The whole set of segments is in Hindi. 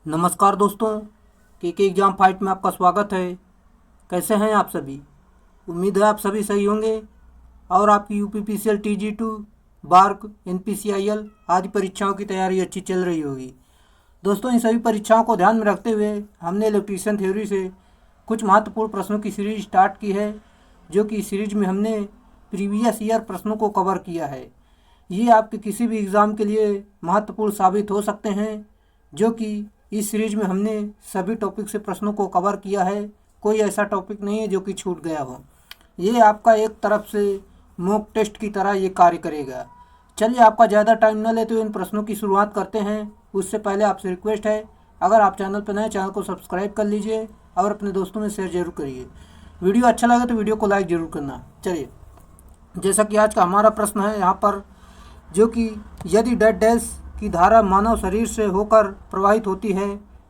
नमस्कार दोस्तों, के एग्ज़ाम फाइट में आपका स्वागत है। कैसे हैं आप सभी? उम्मीद है आप सभी सही होंगे और आपकी यूपीपीसीएल टीजी2, बार्क, एनपीसीआईएल आदि परीक्षाओं की तैयारी अच्छी चल रही होगी। दोस्तों, इन सभी परीक्षाओं को ध्यान में रखते हुए हमने इलेक्ट्रीशियन थ्योरी से कुछ महत्वपूर्ण प्रश्नों की सीरीज स्टार्ट की है, जो कि इस सीरीज में हमने प्रीवियस ईयर प्रश्नों को कवर किया है। ये आपके किसी भी एग्ज़ाम के लिए महत्वपूर्ण साबित हो सकते हैं, जो कि इस सीरीज में हमने सभी टॉपिक से प्रश्नों को कवर किया है। कोई ऐसा टॉपिक नहीं है जो कि छूट गया हो। ये आपका एक तरफ से मॉक टेस्ट की तरह ये कार्य करेगा। चलिए, आपका ज़्यादा टाइम न लेते हुए इन प्रश्नों की शुरुआत करते हैं। उससे पहले आपसे रिक्वेस्ट है, अगर आप चैनल पर नए, चैनल को सब्सक्राइब कर लीजिए और अपने दोस्तों में शेयर जरूर करिए। वीडियो अच्छा लगे तो वीडियो को लाइक ज़रूर करना। चलिए, जैसा कि आज का हमारा प्रश्न है यहाँ पर, जो कि यदि डेड डैश की धारा मानव शरीर से होकर प्रवाहित होती है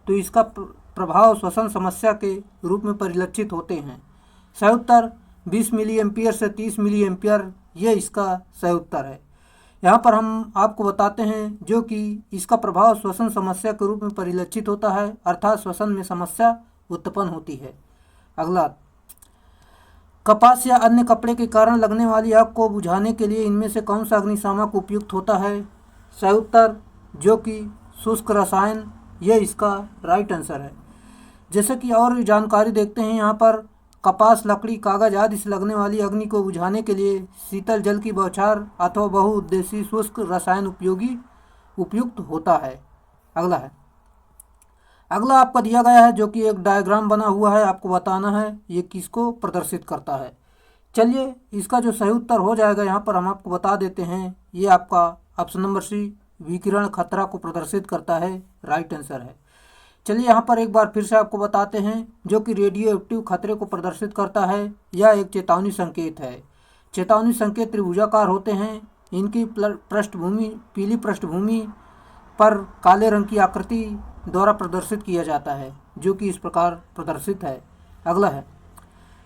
तो इसका प्रभाव श्वसन समस्या के रूप में परिलक्षित होते हैं। सही उत्तर 20 मिली एम्पियर से 30 मिली एम्पियर, ये इसका सही उत्तर है। यहाँ पर हम आपको बताते हैं जो कि इसका प्रभाव श्वसन समस्या के रूप में परिलक्षित होता है, अर्थात श्वसन में समस्या उत्पन्न होती है। अगला, कपास या अन्य कपड़े के कारण लगने वाली आग को बुझाने के लिए इनमें से कौन सा अग्निशामक उपयुक्त होता है? सही उत्तर जो कि शुष्क रसायन, ये इसका राइट आंसर है। जैसे कि और जानकारी देखते हैं यहाँ पर, कपास, लकड़ी, कागज आदि से लगने वाली अग्नि को बुझाने के लिए शीतल जल की बौछार अथवा बहुउद्देशीय शुष्क रसायन उपयुक्त होता है। अगला आपका दिया गया है, जो कि एक डायग्राम बना हुआ है। आपको बताना है ये किसको प्रदर्शित करता है। चलिए, इसका जो सही उत्तर हो जाएगा यहाँ पर हम आपको बता देते हैं। ये आपका ऑप्शन नंबर सी, विकिरण खतरा को प्रदर्शित करता है, राइट आंसर है। चलिए, यहाँ पर एक बार फिर से आपको बताते हैं, जो कि रेडियो एक्टिव खतरे को प्रदर्शित करता है। यह एक चेतावनी संकेत है। चेतावनी संकेत त्रिभुजाकार होते हैं। इनकी पृष्ठभूमि पीली पृष्ठभूमि पर काले रंग की आकृति द्वारा प्रदर्शित किया जाता है, जो कि इस प्रकार प्रदर्शित है।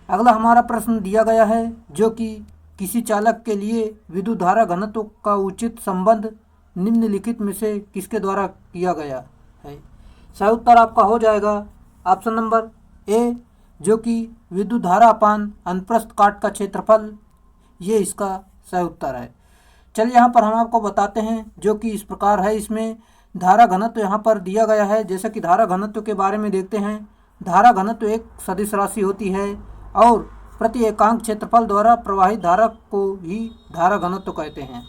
अगला हमारा प्रश्न दिया गया है, जो कि किसी चालक के लिए विद्युत धारा घनत्व का उचित संबंध निम्नलिखित में से किसके द्वारा किया गया है? सही उत्तर आपका हो जाएगा ऑप्शन नंबर ए, जो कि विद्युत धारा अपान अनुप्रस्थ काट का क्षेत्रफल, ये इसका सही उत्तर है। चलिए, यहाँ पर हम आपको बताते हैं, जो कि इस प्रकार है। इसमें धारा घनत्व यहाँ पर दिया गया है। जैसे कि धारा घनत्व के बारे में देखते हैं। धारा घनत्व एक सदिश राशि होती है और प्रति एकांक क्षेत्रफल द्वारा प्रवाहित धारा को ही धारा घनत्व कहते हैं।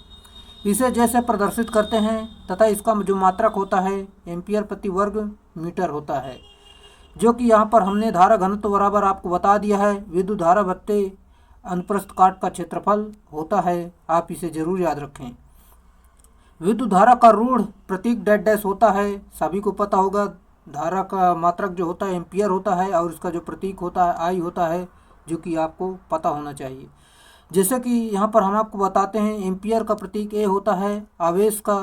इसे जैसे प्रदर्शित करते हैं तथा इसका जो मात्रक होता है एम्पियर प्रति वर्ग मीटर होता है, जो कि यहाँ पर हमने धारा घनत्व बराबर आपको बता दिया है विद्युत धारा बत्ते अनुप्रस्थ काट का क्षेत्रफल होता है। आप इसे जरूर याद रखें। विद्युत धारा का रूढ़ प्रतीक डेड डैश होता है। सभी को पता होगा, धारा का मात्रक जो होता है एम्पियर होता है और इसका जो प्रतीक होता है आई होता है, जो कि आपको पता होना चाहिए। जैसे कि यहाँ पर हम आपको बताते हैं, एम्पियर का प्रतीक ए होता है। आवेश का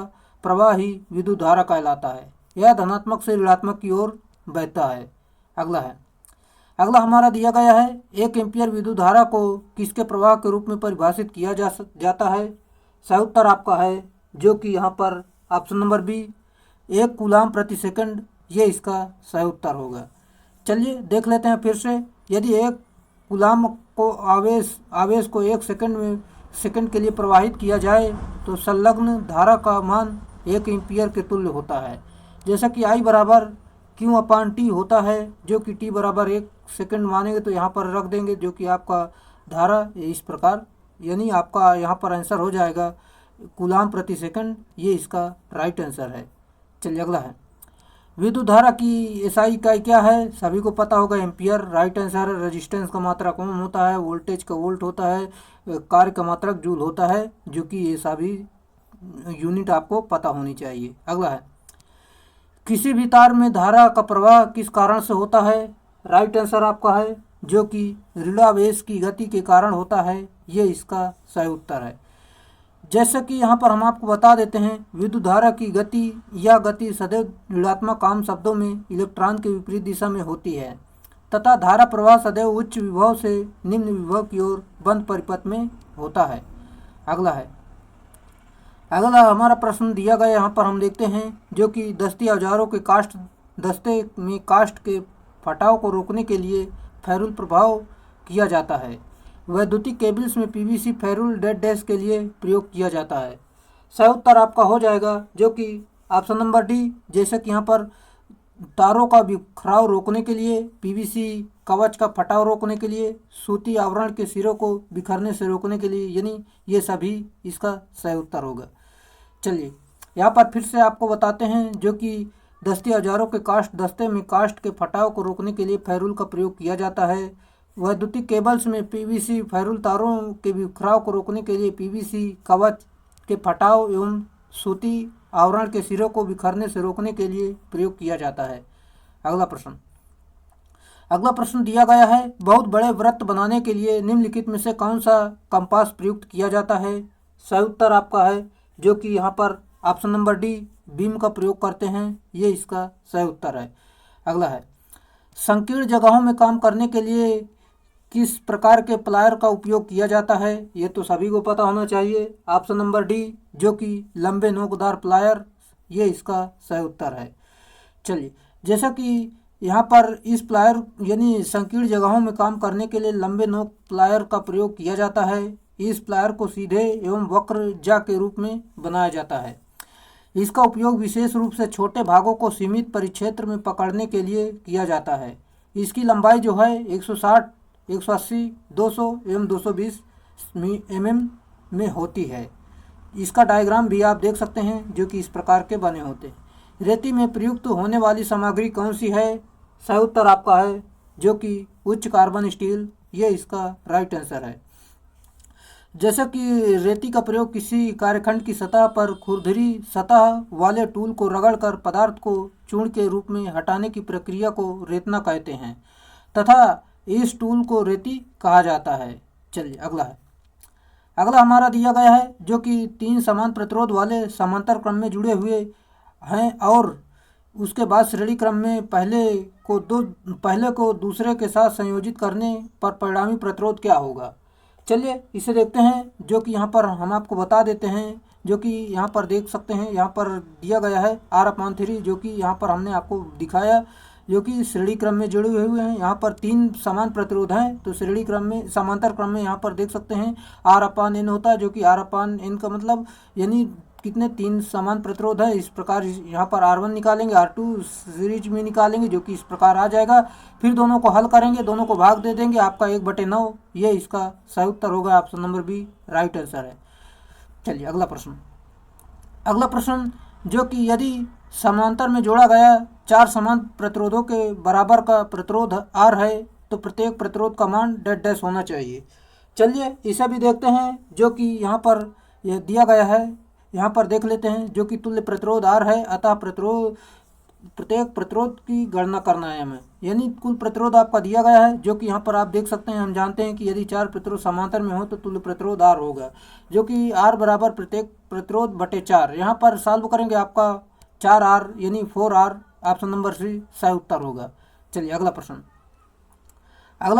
प्रवाह ही विद्युत धारा कहलाता है। यह धनात्मक से ऋणात्मक की ओर बहता है। अगला हमारा दिया गया है, 1 एम्पियर विद्युत धारा को किसके प्रवाह के रूप में परिभाषित किया जाता है? सही उत्तर आपका है, जो कि यहाँ पर ऑप्शन नंबर बी, 1 कूलाम प्रति सेकंड, ये इसका सही उत्तर होगा। चलिए देख लेते हैं फिर से। यदि 1 कूलाम को आवेश को 1 सेकंड के लिए प्रवाहित किया जाए तो संलग्न धारा का मान 1 एम्पियर के तुल्य होता है। जैसा कि आई बराबर क्यू अपान टी होता है, जो कि टी बराबर 1 सेकंड मानेंगे तो यहाँ पर रख देंगे, जो कि आपका धारा इस प्रकार, यानी आपका यहाँ पर आंसर हो जाएगा कूलाम प्रति सेकंड, ये इसका राइट आंसर है। चलिए, अगला है, विद्युत धारा की एसआई इकाई क्या है? सभी को पता होगा, एम्पियर, राइट आंसर है। रेजिस्टेंस का मात्रक ओम होता है। वोल्टेज का वोल्ट होता है। कार्य का मात्रक जूल होता है, जो कि ये सभी यूनिट आपको पता होनी चाहिए। अगला है, किसी भी तार में धारा का प्रवाह किस कारण से होता है? राइट आंसर आपका है, जो कि ऋणावेश की गति के कारण होता है, ये इसका सही उत्तर है। जैसे कि यहाँ पर हम आपको बता देते हैं, विद्युत धारा की गति सदैव ऋणात्मक, आम शब्दों में इलेक्ट्रॉन के विपरीत दिशा में होती है तथा धारा प्रवाह सदैव उच्च विभव से निम्न विभव की ओर बंद परिपथ में होता है। अगला हमारा प्रश्न दिया गया, यहाँ पर हम देखते हैं, जो कि दस्ती औजारों के कास्ट दस्ते में कास्ट के फटाव को रोकने के लिए फेरुल प्रभाव किया जाता है। वैद्युतिक केबल्स में पीवीसी फेरुल डेड डैश के लिए प्रयोग किया जाता है। सही उत्तर आपका हो जाएगा जो कि ऑप्शन नंबर डी। जैसे कि यहाँ पर तारों का बिखराव रोकने के लिए, पीवीसी कवच का फटाव रोकने के लिए, सूती आवरण के सिरों को बिखरने से रोकने के लिए, यानी ये सभी इसका सही उत्तर होगा। चलिए यहाँ पर फिर से आपको बताते हैं जो कि दस्ती औजारों के कास्ट दस्ते में कास्ट के फटाव को रोकने के लिए फेरुल का प्रयोग किया जाता है। वैद्युतिक केबल्स में पीवीसी फेरुल तारों के बिखराव को रोकने के लिए पीवीसी कवच के फटाव एवं सूती आवरण के सिरों को बिखरने से रोकने के लिए प्रयोग किया जाता है। अगला प्रश्न दिया गया है, बहुत बड़े वृत्त बनाने के लिए निम्नलिखित में से कौन सा कंपास प्रयुक्त किया जाता है। सही उत्तर आपका है जो कि यहाँ पर ऑप्शन नंबर डी, बीम का प्रयोग करते हैं, ये इसका सही उत्तर है। अगला है, संकीर्ण जगहों में काम करने के लिए किस प्रकार के प्लायर का उपयोग किया जाता है। ये तो सभी को पता होना चाहिए, ऑप्शन नंबर डी जो कि लंबे नोकदार प्लायर, ये इसका सही उत्तर है। चलिए जैसा कि यहाँ पर इस प्लायर यानी संकीर्ण जगहों में काम करने के लिए लंबे नोक प्लायर का प्रयोग किया जाता है। इस प्लायर को सीधे एवं वक्र जा के रूप में बनाया जाता है। इसका उपयोग विशेष रूप से छोटे भागों को सीमित परिक्षेत्र में पकड़ने के लिए किया जाता है। इसकी लंबाई जो है 160, 180, 200 एवं 220 mm में होती है। इसका डायग्राम भी आप देख सकते हैं जो कि इस प्रकार के बने होते हैं। रेती में प्रयुक्त होने वाली सामग्री कौन सी है। सही उत्तर आपका है जो कि उच्च कार्बन स्टील, ये इसका राइट आंसर है। जैसा कि रेती का प्रयोग किसी कार्यखंड की सतह पर खुरदरी सतह वाले टूल को रगड़कर पदार्थ को चूर्ण के रूप में हटाने की प्रक्रिया को रेतना कहते हैं तथा इस टूल को रेती कहा जाता है। चलिए अगला हमारा दिया गया है जो कि 3 समान प्रतिरोध वाले समांतर क्रम में जुड़े हुए हैं और उसके बाद श्रेणी क्रम में पहले को दूसरे के साथ संयोजित करने पर परिणामी प्रतिरोध क्या होगा। चलिए इसे देखते हैं जो कि यहाँ पर हम आपको बता देते हैं जो कि यहाँ पर देख सकते हैं। यहाँ पर दिया गया है R/3 जो कि यहाँ पर हमने आपको दिखाया जो कि श्रेणी क्रम में जुड़े हुए हैं। यहाँ पर 3 समान प्रतिरोध हैं तो श्रेणी क्रम में समांतर क्रम में यहाँ पर देख सकते हैं R/N होता है जो कि R/N का मतलब यानी कितने 3 समान प्रतिरोध है। इस प्रकार यहाँ पर R1 निकालेंगे, R2 सीरीज में निकालेंगे जो कि इस प्रकार आ जाएगा। फिर दोनों को हल करेंगे, दोनों को भाग दे देंगे, आपका 1/9, ये इसका सही उत्तर होगा। Option number B right answer है। चलिए अगला प्रश्न जो कि यदि समांतर में जोड़ा गया 4 समान प्रतिरोधों के बराबर का प्रतिरोध R है तो प्रत्येक प्रतिरोध का मान डेड डैश होना चाहिए। चलिए इसे भी देखते हैं जो कि यहाँ पर यह दिया गया है। यहाँ पर देख लेते हैं जो कि तुल्य प्रतिरोध R है, अतः प्रत्येक प्रतिरोध की गणना करना है हमें, यानी कुल प्रतिरोध आपका दिया गया है जो कि यहाँ पर आप देख सकते हैं। हम जानते हैं कि यदि 4 प्रतिरोध समांतर में हो तो तुल्य प्रतिरोध R होगा जो कि R बराबर प्रत्येक प्रतिरोध बटे 4। यहाँ पर सॉल्व करेंगे आपका 4R यानी 4R, ऑप्शन नंबर सी सही उत्तर होगा। चलिए अगला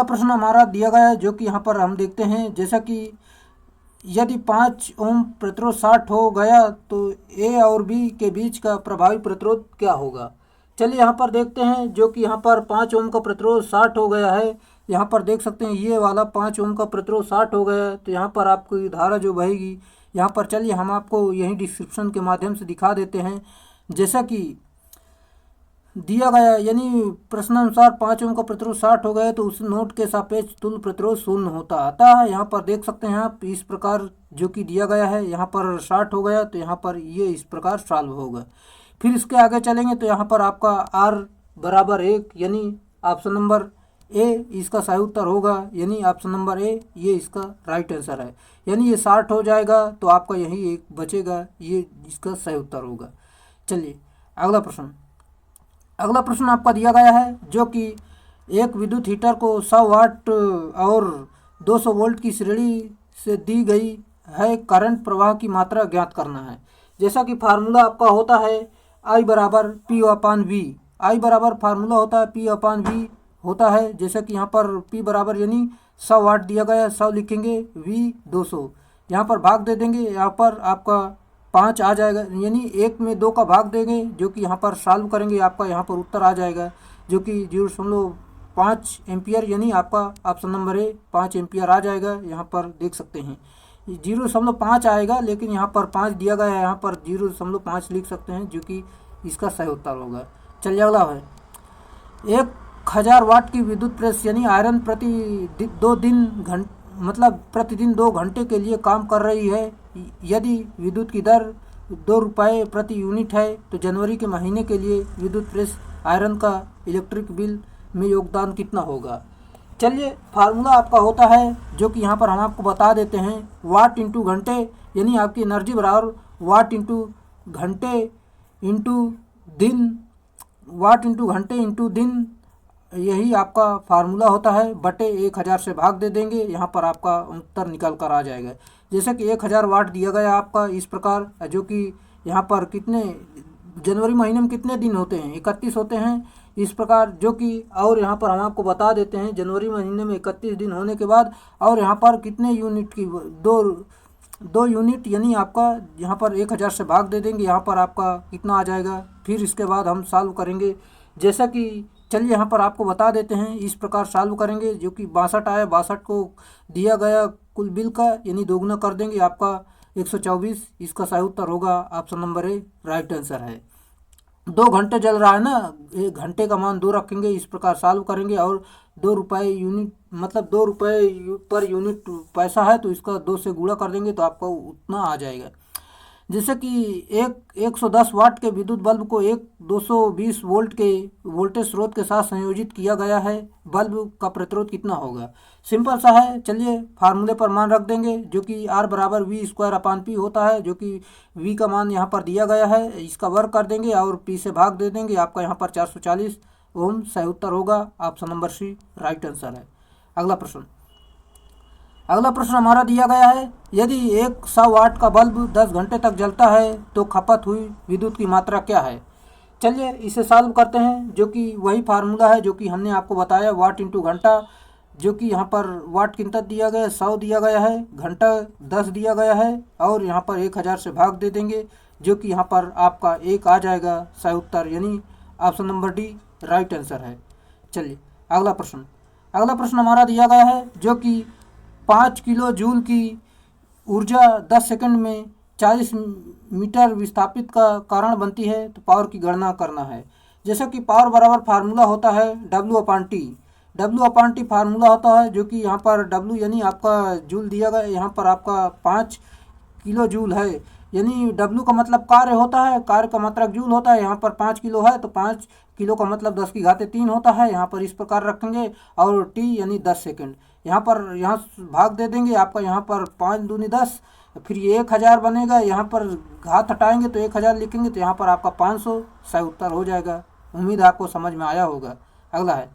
प्रश्न हमारा दिया गया है जो कि यहाँ पर हम देखते हैं जैसा कि यदि 5 ओम प्रतिरोध 60 हो गया तो ए और बी के बीच का प्रभावी प्रतिरोध क्या होगा। चलिए यहाँ पर देखते हैं जो कि यहाँ पर 5 ओम का प्रतिरोध 60 हो गया है। यहाँ पर देख सकते हैं ये वाला 5 ओम का प्रतिरोध 60 हो गया है तो यहाँ पर आपकी धारा जो बहेगी यहाँ पर, चलिए हम आपको यही डिस्क्रिप्शन के माध्यम से दिखा देते हैं जैसा कि दिया गया, यानी प्रश्नानुसार 5 ओम का प्रतिरोध 60 हो गया तो उस नोट के सापेक्ष तुल्य प्रतिरोध 0 होता। अतः यहाँ पर देख सकते हैं आप इस प्रकार जो कि दिया गया है, यहाँ पर 60 हो गया तो यहाँ पर ये इस प्रकार सॉल्व होगा। फिर इसके आगे चलेंगे तो यहाँ पर आपका R बराबर 1 यानी ऑप्शन नंबर ए इसका सही उत्तर होगा, यानी ऑप्शन नंबर ए ये इसका राइट आंसर है। यानी ये 60 हो जाएगा तो आपका यही 1 बचेगा, ये इसका सही उत्तर होगा। चलिए अगला प्रश्न आपका दिया गया है जो कि एक विद्युत हीटर को 100 वाट और 200 वोल्ट की श्रेणी से दी गई है करंट प्रवाह की मात्रा ज्ञात करना है। जैसा कि फार्मूला आपका होता है I बराबर P/V, I बराबर फार्मूला होता है P/V होता है। जैसा कि यहाँ पर P बराबर यानी 100 वाट दिया गया है, 100 लिखेंगे, V 200, यहाँ पर भाग दे देंगे, यहाँ पर आपका 5 आ जाएगा, यानी 1 में 2 का भाग देंगे जो कि यहाँ पर सॉल्व करेंगे, आपका यहाँ पर उत्तर आ जाएगा जो कि 0.5 एम्पियर, यानी आपका ऑप्शन नंबर ए 5 एम्पियर आ जाएगा। यहाँ पर देख सकते हैं 0.5 आएगा, लेकिन यहाँ पर 5 दिया गया है, यहाँ पर 0.5 लिख सकते हैं जो कि इसका सही उत्तर होगा। चलिए अगला है, 1000 वाट की विद्युत प्रेस यानी आयरन प्रतिदिन 2 घंटे के लिए काम कर रही है। यदि विद्युत की दर 2 रुपये प्रति यूनिट है तो जनवरी के महीने के लिए विद्युत प्रेस आयरन का इलेक्ट्रिक बिल में योगदान कितना होगा। चलिए फार्मूला आपका होता है जो कि यहाँ पर हम आपको बता देते हैं, वाट इंटू घंटे, यानी आपकी एनर्जी बराबर वाट इंटू घंटे इंटू दिन, वाट इंटू घंटे इंटू दिन, यही आपका फार्मूला होता है। बटे 1000 से भाग दे देंगे, यहाँ पर आपका उत्तर निकल कर आ जाएगा। जैसे कि 1000 वाट दिया गया आपका इस प्रकार, जो कि यहाँ पर कितने जनवरी महीने में कितने दिन होते हैं, 31 होते हैं इस प्रकार, जो कि और यहाँ पर हम आपको बता देते हैं जनवरी महीने में 31 दिन होने के बाद और यहाँ पर कितने यूनिट की दो यूनिट, यानी आपका यहाँ पर 1000 से भाग दे देंगे, यहाँ पर आपका कितना आ जाएगा। फिर इसके बाद हम सॉल्व करेंगे, जैसा कि चलिए यहाँ पर आपको बता देते हैं, इस प्रकार सॉल्व करेंगे जो कि 62 आया, 62 को दिया गया कुल बिल का, यानी दोगुना कर देंगे, आपका 124, इसका सही उत्तर होगा ऑप्शन नंबर ए राइट आंसर है। 2 घंटे जल रहा है ना, 1 घंटे का मान 2 रखेंगे, इस प्रकार सॉल्व करेंगे और 2 रुपये यूनिट, मतलब 2 रुपये पर यूनिट पैसा है तो इसका 2 से गुणा कर देंगे तो आपका उतना आ जाएगा। जैसे कि 110 वाट के विद्युत बल्ब को एक 220 वोल्ट के वोल्टेज स्रोत के साथ संयोजित किया गया है, बल्ब का प्रतिरोध कितना होगा। सिंपल सा है, चलिए फार्मूले पर मान रख देंगे जो कि R बराबर V² होता है, जो कि V का मान यहाँ पर दिया गया है, इसका वर्ग कर देंगे और P से भाग दे देंगे, आपका यहाँ पर 440 ओम सही उत्तर होगा, option number C right answer है। अगला प्रश्न हमारा दिया गया है, यदि 100 वाट का बल्ब 10 घंटे तक जलता है तो खपत हुई विद्युत की मात्रा क्या है। चलिए इसे सॉल्व करते हैं, जो कि वही फार्मूला है जो कि हमने आपको बताया, वाट इंटू घंटा, जो कि यहाँ पर वाट कितना दिया गया है, 100 दिया गया है, घंटा 10 दिया गया है और यहाँ पर 1000 से भाग दे देंगे, जो कि यहाँ पर आपका 1 आ जाएगा सही उत्तर, यानी option number D right answer है। चलिए अगला प्रश्न हमारा दिया गया है, जो कि 5 किलो जूल की ऊर्जा 10 सेकंड में 40 मीटर विस्थापित का कारण बनती है, तो पावर की गणना करना है। जैसा कि पावर बराबर फार्मूला होता है W/T फार्मूला होता है, जो कि यहाँ पर W यानी आपका जूल दिया गया, यहाँ पर आपका 5 किलो जूल है, यानी W का मतलब कार्य होता है, कार्य का मात्रक जूल होता है, यहाँ पर 5 किलो है तो 5 किलो का मतलब 10⁻³ होता है, यहाँ पर इस प्रकार रखेंगे और T यानी 10 सेकंड, यहाँ भाग दे देंगे, आपका यहाँ पर 5 दूनी 10, फिर ये 1000 बनेगा, यहाँ पर घात हटाएंगे तो 1000 लिखेंगे तो यहाँ पर आपका 500 सही उत्तर हो जाएगा। उम्मीद है आपको समझ में आया होगा। अगला है,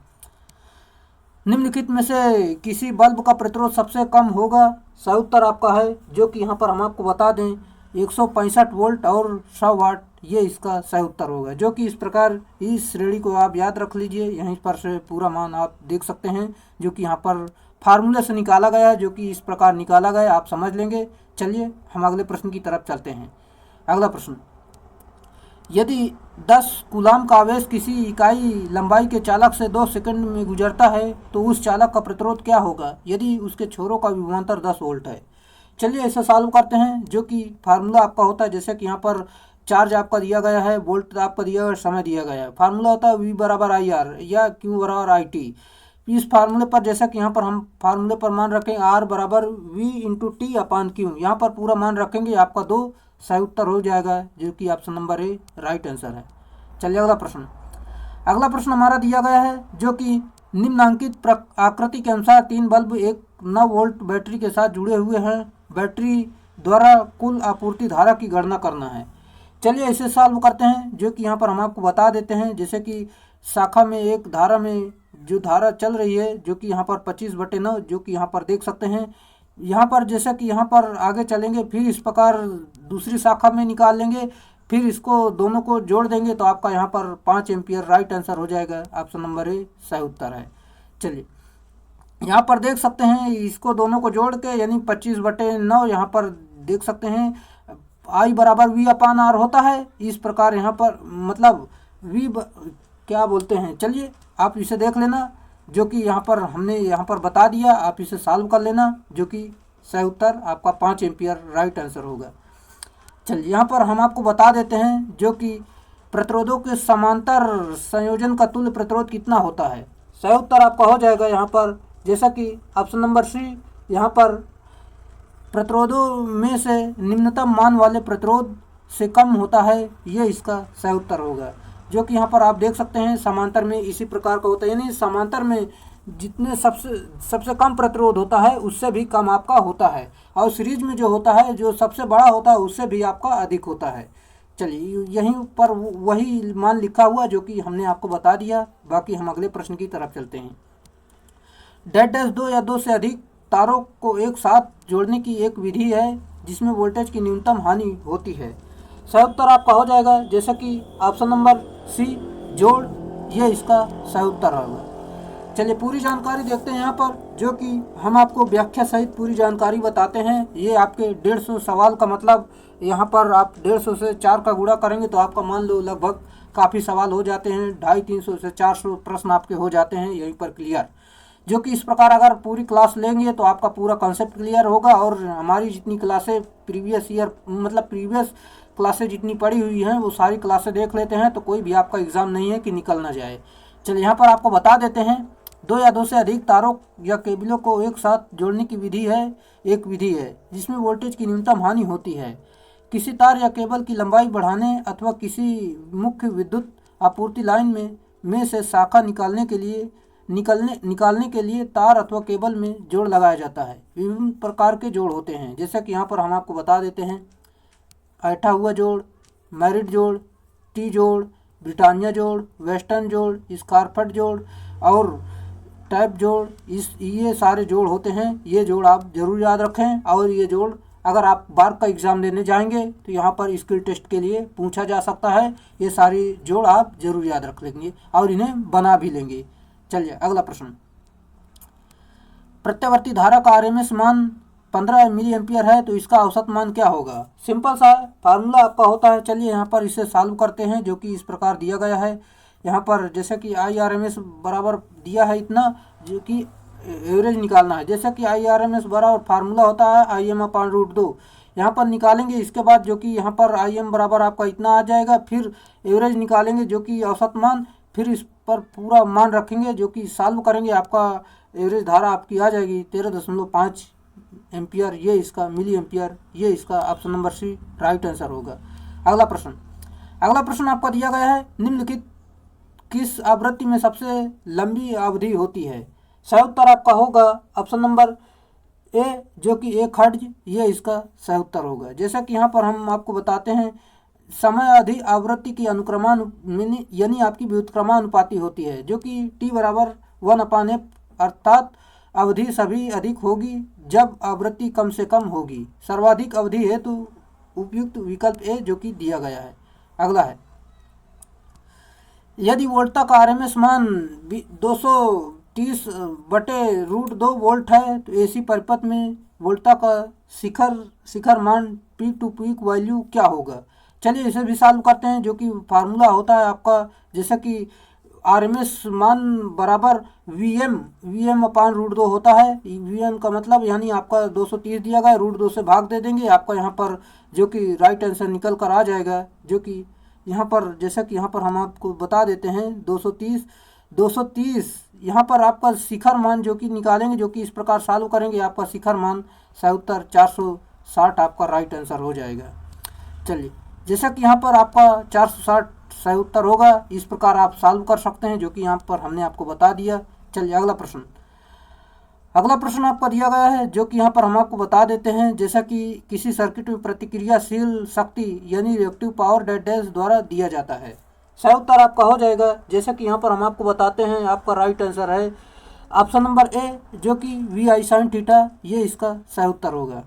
निम्नलिखित में से किसी बल्ब का प्रतिरोध सबसे कम होगा। सही उत्तर आपका है, जो कि यहाँ पर हम आपको बता दें 165 वोल्ट और 100 वाट, ये इसका सही उत्तर होगा, जो कि इस प्रकार इस श्रेणी को आप याद रख लीजिए, यहीं पर से पूरा मान आप देख सकते हैं, जो कि यहाँ पर फार्मूले से निकाला गया है, जो कि इस प्रकार निकाला गया, आप समझ लेंगे। चलिए हम अगले प्रश्न की तरफ चलते हैं। अगला प्रश्न, यदि 10 कूलाम का आवेश किसी इकाई लंबाई के चालक से 2 सेकंड में गुजरता है तो उस चालक का प्रतिरोध क्या होगा यदि उसके छोरों का विभवांतर 10 वोल्ट है। चलिए इसे सॉल्व करते हैं, जो कि फार्मूला आपका होता है, जैसे कि यहाँ पर चार्ज आपका दिया गया है, वोल्ट आपका दिया गया, समय दिया गया है। फार्मूला होता है V बराबर IR या Q बराबर IT। इस फार्मूले पर जैसा कि यहाँ पर हम फार्मूले पर मान रखें R बराबर V/T/Q, यहाँ पर पूरा मान रखेंगे, आपका 2 सही उत्तर हो जाएगा, जो कि ऑप्शन नंबर ए राइट आंसर है। चलिए अगला प्रश्न हमारा दिया गया है, जो कि निम्नांकित आकृति के अनुसार 3 बल्ब एक 9 वोल्ट बैटरी के साथ जुड़े हुए हैं, बैटरी द्वारा कुल आपूर्ति धारा की गणना करना है। चलिए इसे सॉल्व करते हैं, जो कि यहाँ पर हम आपको बता देते हैं, जैसे कि शाखा में एक धारा में जो धारा चल रही है, जो कि यहाँ पर 25/9, जो कि यहाँ पर देख सकते हैं। यहाँ पर जैसा कि यहाँ पर आगे चलेंगे, फिर इस प्रकार दूसरी शाखा में निकाल लेंगे, फिर इसको दोनों को जोड़ देंगे तो आपका यहाँ पर 5 एम्पियर राइट आंसर हो जाएगा, ऑप्शन नंबर ए सही उत्तर है। चलिए यहाँ पर देख सकते हैं, इसको दोनों को जोड़ के यानी 25/9 यहाँ पर देख सकते हैं आई बराबर वी अपान आर होता है। इस प्रकार यहाँ पर मतलब क्या बोलते हैं, चलिए आप इसे देख लेना, जो कि यहाँ पर हमने यहाँ पर बता दिया, आप इसे सॉल्व कर लेना, जो कि सही उत्तर आपका 5 एम्पियर राइट आंसर होगा। चलिए यहाँ पर हम आपको बता देते हैं जो कि प्रतिरोधों के समांतर संयोजन का तुल्य प्रतिरोध कितना होता है। सही उत्तर आपका हो जाएगा यहाँ पर, जैसा कि ऑप्शन नंबर सी, यहाँ पर प्रतिरोधों में से निम्नतम मान वाले प्रतिरोध से कम होता है, ये इसका सही उत्तर होगा। जो कि यहाँ पर आप देख सकते हैं समांतर में इसी प्रकार का होता है, यानी समांतर में जितने सबसे कम प्रतिरोध होता है उससे भी कम आपका होता है, और सीरीज में जो होता है जो सबसे बड़ा होता है उससे भी आपका अधिक होता है। चलिए यहीं पर वही मान लिखा हुआ जो कि हमने आपको बता दिया। बाकी हम अगले प्रश्न की तरफ चलते हैं। डैश डैश 2 या 2 से अधिक तारों को एक साथ जोड़ने की एक विधि है जिसमें वोल्टेज की न्यूनतम हानि होती है। सही उत्तर आपका हो जाएगा, जैसा कि ऑप्शन नंबर सी जोड़, ये इसका सही उत्तर होगा। चलिए पूरी जानकारी देखते हैं यहाँ पर, जो कि हम आपको व्याख्या सहित पूरी जानकारी बताते हैं। ये आपके 150 सवाल का मतलब यहाँ पर आप 150 से 4 का गुणा करेंगे तो आपका मान लो लगभग काफ़ी सवाल हो जाते हैं, 250-300 से 400 प्रश्न आपके हो जाते हैं यहीं पर क्लियर। जो कि इस प्रकार अगर पूरी क्लास लेंगे तो आपका पूरा कॉन्सेप्ट क्लियर होगा। और हमारी जितनी क्लासें प्रीवियस ईयर मतलब प्रीवियस क्लासें जितनी पड़ी हुई हैं वो सारी क्लासें देख लेते हैं तो कोई भी आपका एग्ज़ाम नहीं है कि निकल ना जाए। चलिए यहाँ पर आपको बता देते हैं, 2 या 2 से अधिक तारों या केबलों को एक साथ जोड़ने की विधि है, एक विधि है जिसमें वोल्टेज की न्यूनतम हानि होती है। किसी तार या केबल की लंबाई बढ़ाने अथवा किसी मुख्य विद्युत आपूर्ति लाइन में से शाखा निकालने के लिए तार अथवा केबल में जोड़ लगाया जाता है। विभिन्न प्रकार के जोड़ होते हैं, जैसा कि यहाँ पर हम आपको बता देते हैं। ऐठा हुआ जोड़, मैरिट जोड़, टी जोड़, ब्रिटानिया जोड़, वेस्टर्न जोड़, स्कारफट जोड़ और टैप जोड़, ये सारे जोड़ होते हैं। ये जोड़ आप जरूर याद रखें, और ये जोड़ अगर आप बार का एग्ज़ाम देने जाएंगे तो यहाँ पर स्किल टेस्ट के लिए पूछा जा सकता है। ये सारी जोड़ आप जरूर याद रख लेंगे और इन्हें बना भी लेंगे। चलिए अगला प्रश्न, प्रत्यावर्ती धारा का आरएमएस मान 15 मिली एम्पियर है तो इसका औसत मान क्या होगा। सिंपल सा फार्मूला आपका होता है। चलिए यहाँ पर इसे सॉल्व करते हैं, जो कि इस प्रकार दिया गया है। यहाँ पर जैसे कि IRMS बराबर दिया है इतना, जो कि एवरेज निकालना है। जैसे कि IRMS बराबर फार्मूला होता है IM/√2, यहाँ पर निकालेंगे। इसके बाद जो कि यहाँ पर IM बराबर आपका इतना आ जाएगा, फिर एवरेज निकालेंगे जो कि औसत मान, फिर इस पर पूरा मान रखेंगे जो कि सॉल्व करेंगे। आपका एवरेज धारा आपकी आ जाएगी 13.5 एम्पियर, ये इसका मिली एम्पियर, ये इसका option number C right answer होगा। अगला प्रश्न आपका दिया गया है, निम्नलिखित किस आवृत्ति में सबसे लंबी अवधि होती है। सही उत्तर आपका होगा ऑप्शन नंबर ए, जो कि 1 हर्ट्ज, ये इसका सही उत्तर होगा। जैसा कि यहाँ पर हम आपको बताते हैं, समय अवधि आवृत्ति की यानी आपकी व्युत्क्रमानुपाती होती है, जो कि T बराबर 1/f, अर्थात अवधि सभी अधिक होगी जब आवृत्ति कम से कम होगी। सर्वाधिक अवधि हेतु उपयुक्त विकल्प ए जो कि दिया गया है। अगला है, यदि वोल्टता का आरएमएस मान 230/√2 वोल्ट है तो एसी परिपथ में वोल्टता का शिखर मान पीक टू पीक वैल्यू क्या होगा। चलिए इसे भी सॉल्व करते हैं, जो कि फार्मूला होता है आपका, जैसा कि आरएमएस मान बराबर VM/√2 होता है। VM का मतलब यानी आपका 230 दिया गया, √2 से भाग दे देंगे, आपका यहाँ पर जो कि राइट आंसर निकल कर आ जाएगा। जो कि यहाँ पर जैसा कि यहाँ पर हम आपको बता देते हैं 230 यहाँ पर आपका शिखर मान जो कि निकालेंगे, जो कि इस प्रकार सॉल्व करेंगे, आपका शिखर मान सही उत्तर 460 आपका राइट आंसर हो जाएगा। चलिए जैसा कि यहाँ पर आपका 460 सही उत्तर होगा, इस प्रकार आप सॉल्व कर सकते हैं, जो कि यहाँ पर हमने आपको बता दिया। चलिए अगला प्रश्न आपका दिया गया है, जो कि यहाँ पर हम आपको बता देते हैं, जैसा कि किसी सर्किट में प्रतिक्रियाशील शक्ति यानी रिएक्टिव पावर डैश द्वारा दिया जाता है। सही उत्तर आपका हो जाएगा, जैसा कि यहाँ पर हम आपको बताते हैं, आपका राइट आंसर है ऑप्शन नंबर ए, जो कि VI sin थीटा, ये इसका सही उत्तर होगा।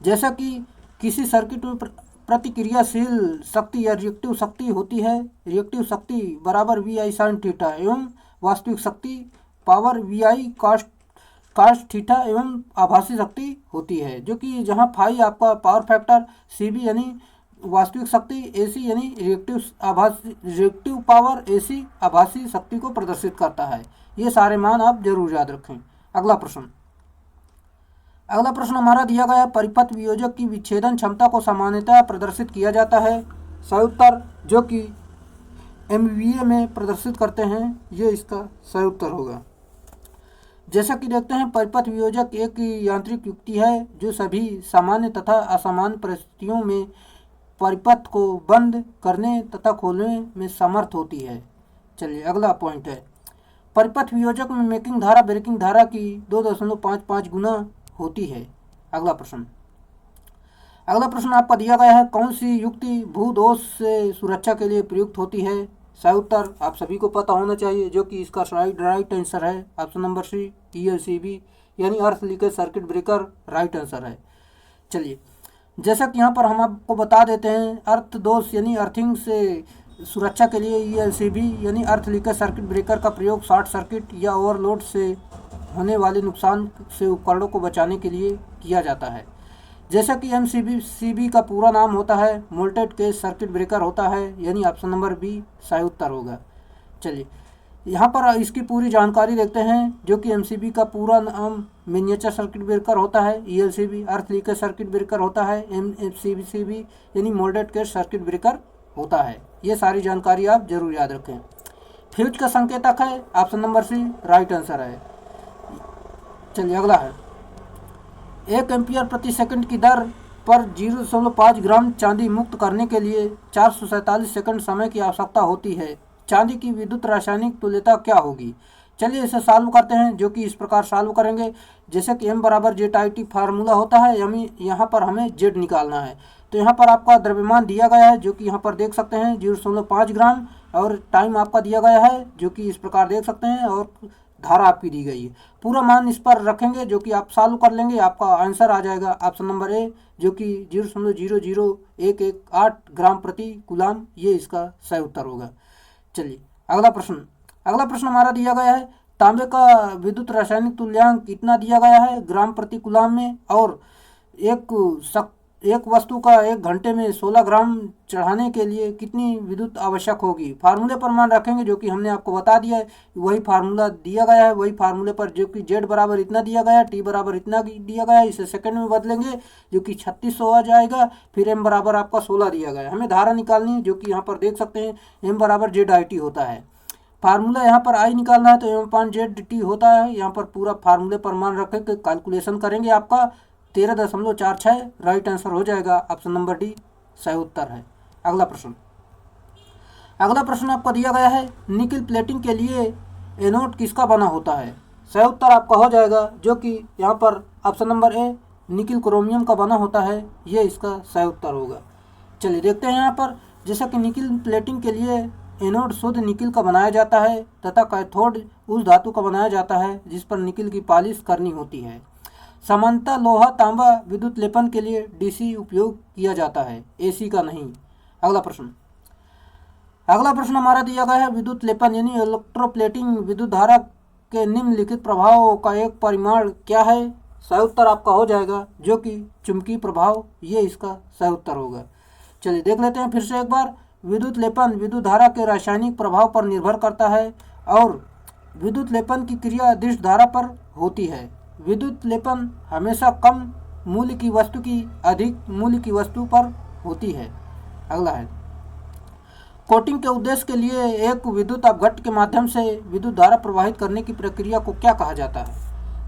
जैसा कि किसी सर्किट में प्रतिक्रियाशील शक्ति या रिएक्टिव शक्ति होती है, रिएक्टिव शक्ति बराबर VI sin थीटा एवं वास्तविक शक्ति पावर VI कास्ट थीटा एवं आभासी शक्ति होती है, जो कि जहाँ फाई आपका पावर फैक्टर, सीबी यानी वास्तविक शक्ति, एसी यानी रिएक्टिव पावर, एसी आभासी शक्ति को प्रदर्शित करता है। ये सारे मान आप जरूर याद रखें। अगला प्रश्न हमारा दिया गया है, परिपथ वियोजक की विच्छेदन क्षमता को सामान्यतः प्रदर्शित किया जाता है। सही उत्तर जो कि MVA में प्रदर्शित करते हैं, ये इसका सही उत्तर होगा। जैसा कि देखते हैं, परिपथ वियोजक एक यांत्रिक युक्ति है जो सभी सामान्य तथा असामान्य परिस्थितियों में परिपथ को बंद करने तथा खोलने में समर्थ होती है। चलिए अगला पॉइंट है, परिपथ वियोजक में मेकिंग धारा ब्रेकिंग धारा की 2.55 गुना होती है। अगला प्रश्न आपका दिया गया है, कौन सी युक्ति भूदोष से सुरक्षा के लिए प्रयुक्त होती है। सही उत्तर आप सभी को पता होना चाहिए, जो कि इसका राइट आंसर है ऑप्शन नंबर सी, ELCB यानी अर्थ leakage circuit breaker right answer है। चलिए जैसा कि यहाँ पर हम आपको बता देते हैं, अर्थ दोष यानी अर्थिंग से सुरक्षा के लिए ELCB यानी अर्थ लीकेज सर्किट ब्रेकर का प्रयोग शॉर्ट सर्किट या ओवरलोड से होने वाले नुकसान से उपकरणों को बचाने के लिए किया जाता है। जैसा कि MCB का पूरा नाम होता है मोल्टेड केज सर्किट ब्रेकर होता है, यानी ऑप्शन नंबर बी सही उत्तर होगा। चलिए यहाँ पर इसकी पूरी जानकारी देखते हैं, जो कि MCB का पूरा नाम मिनिएचर सर्किट ब्रेकर होता है, ELCB अर्थ लीकेज सर्किट ब्रेकर होता है, MCB यानी मोल्टेड केज सर्किट ब्रेकर होता है। ये सारी जानकारी आप जरूर याद रखें। फ्यूज का संकेतक है option number C right answer है। चलिए अगला है, 1 एम्पियर प्रति सेकंड की दर पर 0.5 ग्राम चांदी मुक्त करने के लिए 447 सेकंड समय की आवश्यकता होती है। चांदी की विद्युत रासायनिक तुल्यता क्या होगी। चलिए इसे सॉल्व करते हैं, जो कि इस प्रकार सॉल्व करेंगे। जैसे कि M बराबर ZIT फार्मूला होता है, यानी यहाँ पर हमें Z निकालना है। तो यहाँ पर आपका द्रव्यमान दिया गया है, जो कि यहाँ पर देख सकते हैं 0.5 ग्राम, और टाइम आपका दिया गया है, जो कि इस प्रकार देख सकते हैं, और धारा आपकी दी गई है। पूरा मान इस पर रखेंगे, जो कि आप सॉल्व कर लेंगे, आपका आंसर आ जाएगा ऑप्शन नंबर ए, जो कि 0.00118 ग्राम प्रति कूलाम। ये इसका सही उत्तर होगा। चलिए अगला प्रश्न हमारा दिया गया है, तांबे का विद्युत रासायनिक तुल्यांक कितना दिया गया है ग्राम प्रति कूलाम में, और एक वस्तु का 1 घंटे में 16 ग्राम चढ़ाने के लिए कितनी विद्युत आवश्यक होगी। फार्मूले पर मान रखेंगे, जो कि हमने आपको बता दिया है, वही फार्मूला दिया गया है, वही फार्मूले पर जो कि Z बराबर इतना दिया गया है, T बराबर इतना दिया गया है, इसे सेकंड में बदलेंगे, जो कि 3600 आ जाएगा। फिर M बराबर आपका 16 दिया गया है। हमें धारा निकालनी है, जो कि यहाँ पर देख सकते हैं M बराबर ZIT होता है। फार्मूला यहाँ पर I निकालना है, तो M/ZT होता है। यहाँ पर पूरा फार्मूले पर मान रखें कि कैलकुलेशन करेंगे, आपका 13.46 राइट आंसर हो जाएगा। ऑप्शन नंबर डी सही उत्तर है। अगला प्रश्न आपको दिया गया है, निकिल प्लेटिंग के लिए एनोड किसका बना होता है। सही उत्तर आपका हो जाएगा, जो कि यहाँ पर option number A nickel chromium का बना होता है। ये इसका सही उत्तर होगा। चलिए देखते हैं यहाँ पर, जैसा कि निकिल प्लेटिंग के लिए एनोड शुद्ध निकिल का बनाया जाता है, तथा कैथोड उस धातु का बनाया जाता है जिस पर निकिल की पॉलिश करनी होती है। सामान्यतः लोहा तांबा विद्युत लेपन के लिए DC उपयोग किया जाता है, AC का नहीं। अगला प्रश्न हमारा दिया गया है, विद्युत लेपन यानी इलेक्ट्रोप्लेटिंग विद्युत धारा के निम्नलिखित प्रभाव का एक परिमाण क्या है। सही उत्तर आपका हो जाएगा, जो कि चुंबकीय प्रभाव। ये इसका सही उत्तर होगा। चलिए देख लेते हैं फिर से एक बार। विद्युत लेपन विद्युत धारा के रासायनिक प्रभाव पर निर्भर करता है, और विद्युत लेपन की क्रिया अदिश धारा पर होती है। विद्युत लेपन हमेशा कम मूल्य की वस्तु की अधिक मूल्य की वस्तु पर होती है। अगला है, कोटिंग के उद्देश्य के लिए एक विद्युत अपघट्ट के माध्यम से विद्युत धारा प्रवाहित करने की प्रक्रिया को क्या कहा जाता है।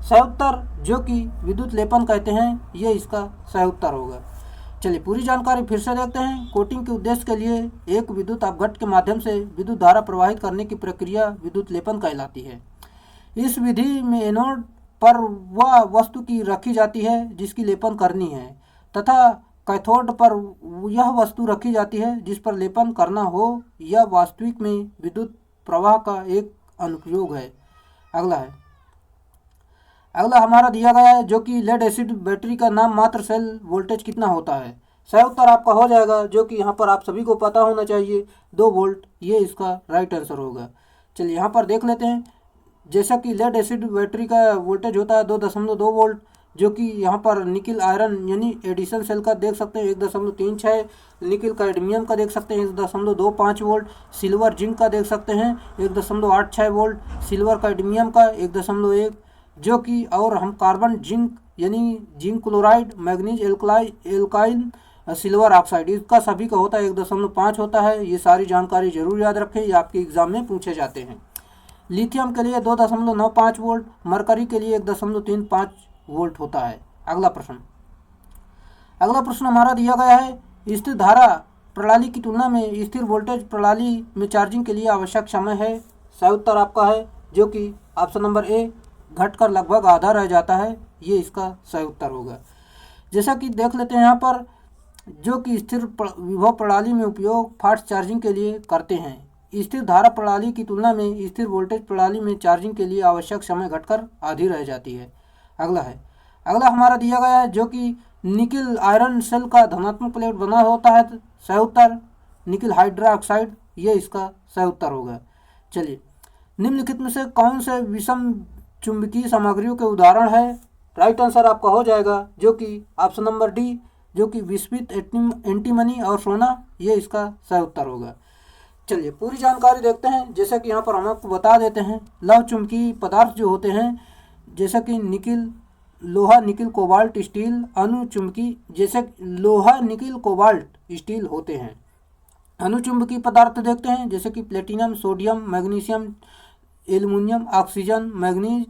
सही उत्तर जो कि विद्युत लेपन कहते हैं, ये इसका सही उत्तर होगा। चलिए पूरी जानकारी फिर से देखते हैं। कोटिंग के उद्देश्य के लिए एक विद्युत अपघट्ट के माध्यम से विद्युत धारा प्रवाहित करने की प्रक्रिया विद्युत लेपन कहलाती है। इस विधि में एनोड पर वह वस्तु की रखी जाती है जिसकी लेपन करनी है, तथा कैथोड पर यह वस्तु रखी जाती है जिस पर लेपन करना हो। यह वास्तविक में विद्युत प्रवाह का एक अनुप्रयोग है। अगला हमारा दिया गया है, जो कि लेड एसिड बैटरी का नाम मात्र सेल वोल्टेज कितना होता है। सही उत्तर आपका हो जाएगा, जो कि यहाँ पर आप सभी को पता होना चाहिए 2 वोल्ट। ये इसका राइट आंसर होगा। चलिए यहाँ पर देख लेते हैं, जैसा कि लेड एसिड बैटरी का वोल्टेज होता है 2.2 वोल्ट, जो कि यहाँ पर निकिल आयरन यानी एडिशन सेल का देख सकते हैं 1.36, निकिल कैडमियम का देख सकते हैं 1.25 वोल्ट, सिल्वर जिंक का देख सकते हैं 1.86 वोल्ट, सिल्वर कैडमियम का 1.1, जो कि और हम कार्बन जिंक यानी zinc chloride, manganese alkyl, silver oxide, इसका सभी का होता है 1.5 होता है। ये सारी जानकारी जरूर याद रखें, ये आपके एग्जाम में पूछे जाते हैं। लिथियम के लिए 2.95 वोल्ट, मरकरी के लिए 1.35 वोल्ट होता है। अगला प्रश्न हमारा दिया गया है, स्थिर धारा प्रणाली की तुलना में स्थिर वोल्टेज प्रणाली में चार्जिंग के लिए आवश्यक समय है। सही उत्तर आपका है जो कि ऑप्शन नंबर ए, घटकर लगभग आधा रह जाता है, ये इसका सही उत्तर होगा। जैसा कि देख लेते हैं यहाँ पर, जो कि स्थिर विभव प्रणाली में उपयोग फास्ट चार्जिंग के लिए करते हैं। स्थिर धारा प्रणाली की तुलना में स्थिर वोल्टेज प्रणाली में चार्जिंग के लिए आवश्यक समय घटकर आधी रह जाती है। अगला हमारा दिया गया है, जो कि निकिल आयरन सेल का धनात्मक प्लेट बना होता है। सही उत्तर निकिल हाइड्रोक्साइड, ये इसका सही उत्तर होगा। चलिए, निम्नलिखित में से कौन से विषम चुंबकीय सामग्रियों के उदाहरण है? राइट आंसर आपका हो जाएगा जो कि ऑप्शन नंबर डी, जो कि विस्मित, एंटीमनी और सोना, ये इसका सही उत्तर होगा। चलिए पूरी जानकारी देखते हैं। जैसा कि यहाँ पर हम आपको बता देते हैं, लौह चुंबकीय पदार्थ जो होते हैं, जैसा कि निकिल, लोहा, निकिल, कोबाल्ट, स्टील, अनुचुंबकीय, जैसे लोहा, निकिल, कोबाल्ट, स्टील होते हैं। अनुचुंबकीय पदार्थ देखते हैं, जैसे कि platinum, sodium, magnesium, aluminium, oxygen, manganese,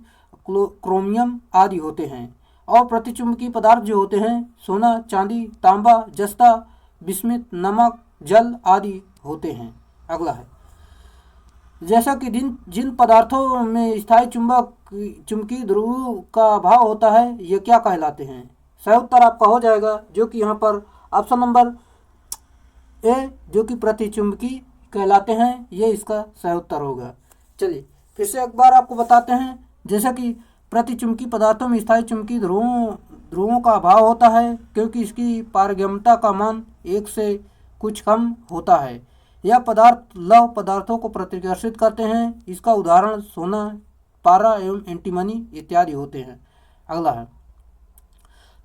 chromium आदि होते हैं। और प्रतिचुंबकीय पदार्थ जो होते हैं, सोना, चांदी, तांबा, जस्ता, बिस्मित, नमक, जल आदि होते हैं। अगला है, जैसा कि जिन पदार्थों में स्थायी चुंबकीय ध्रुव का अभाव होता है, ये क्या कहलाते हैं? सही उत्तर आपका हो जाएगा जो कि यहाँ पर ऑप्शन नंबर ए, जो कि प्रतिचुंबकीय कहलाते हैं, ये इसका सही उत्तर होगा। चलिए फिर से एक बार आपको बताते हैं, जैसा कि प्रतिचुंबकीय पदार्थों में स्थायी चुंबकीय ध्रुवों का अभाव होता है क्योंकि इसकी पारगम्यता का मान 1 से कुछ कम होता है। यह पदार्थ लौह पदार्थों को प्रतिकर्षित करते हैं। इसका उदाहरण सोना, पारा एवं एंटीमनी इत्यादि होते हैं। अगला है,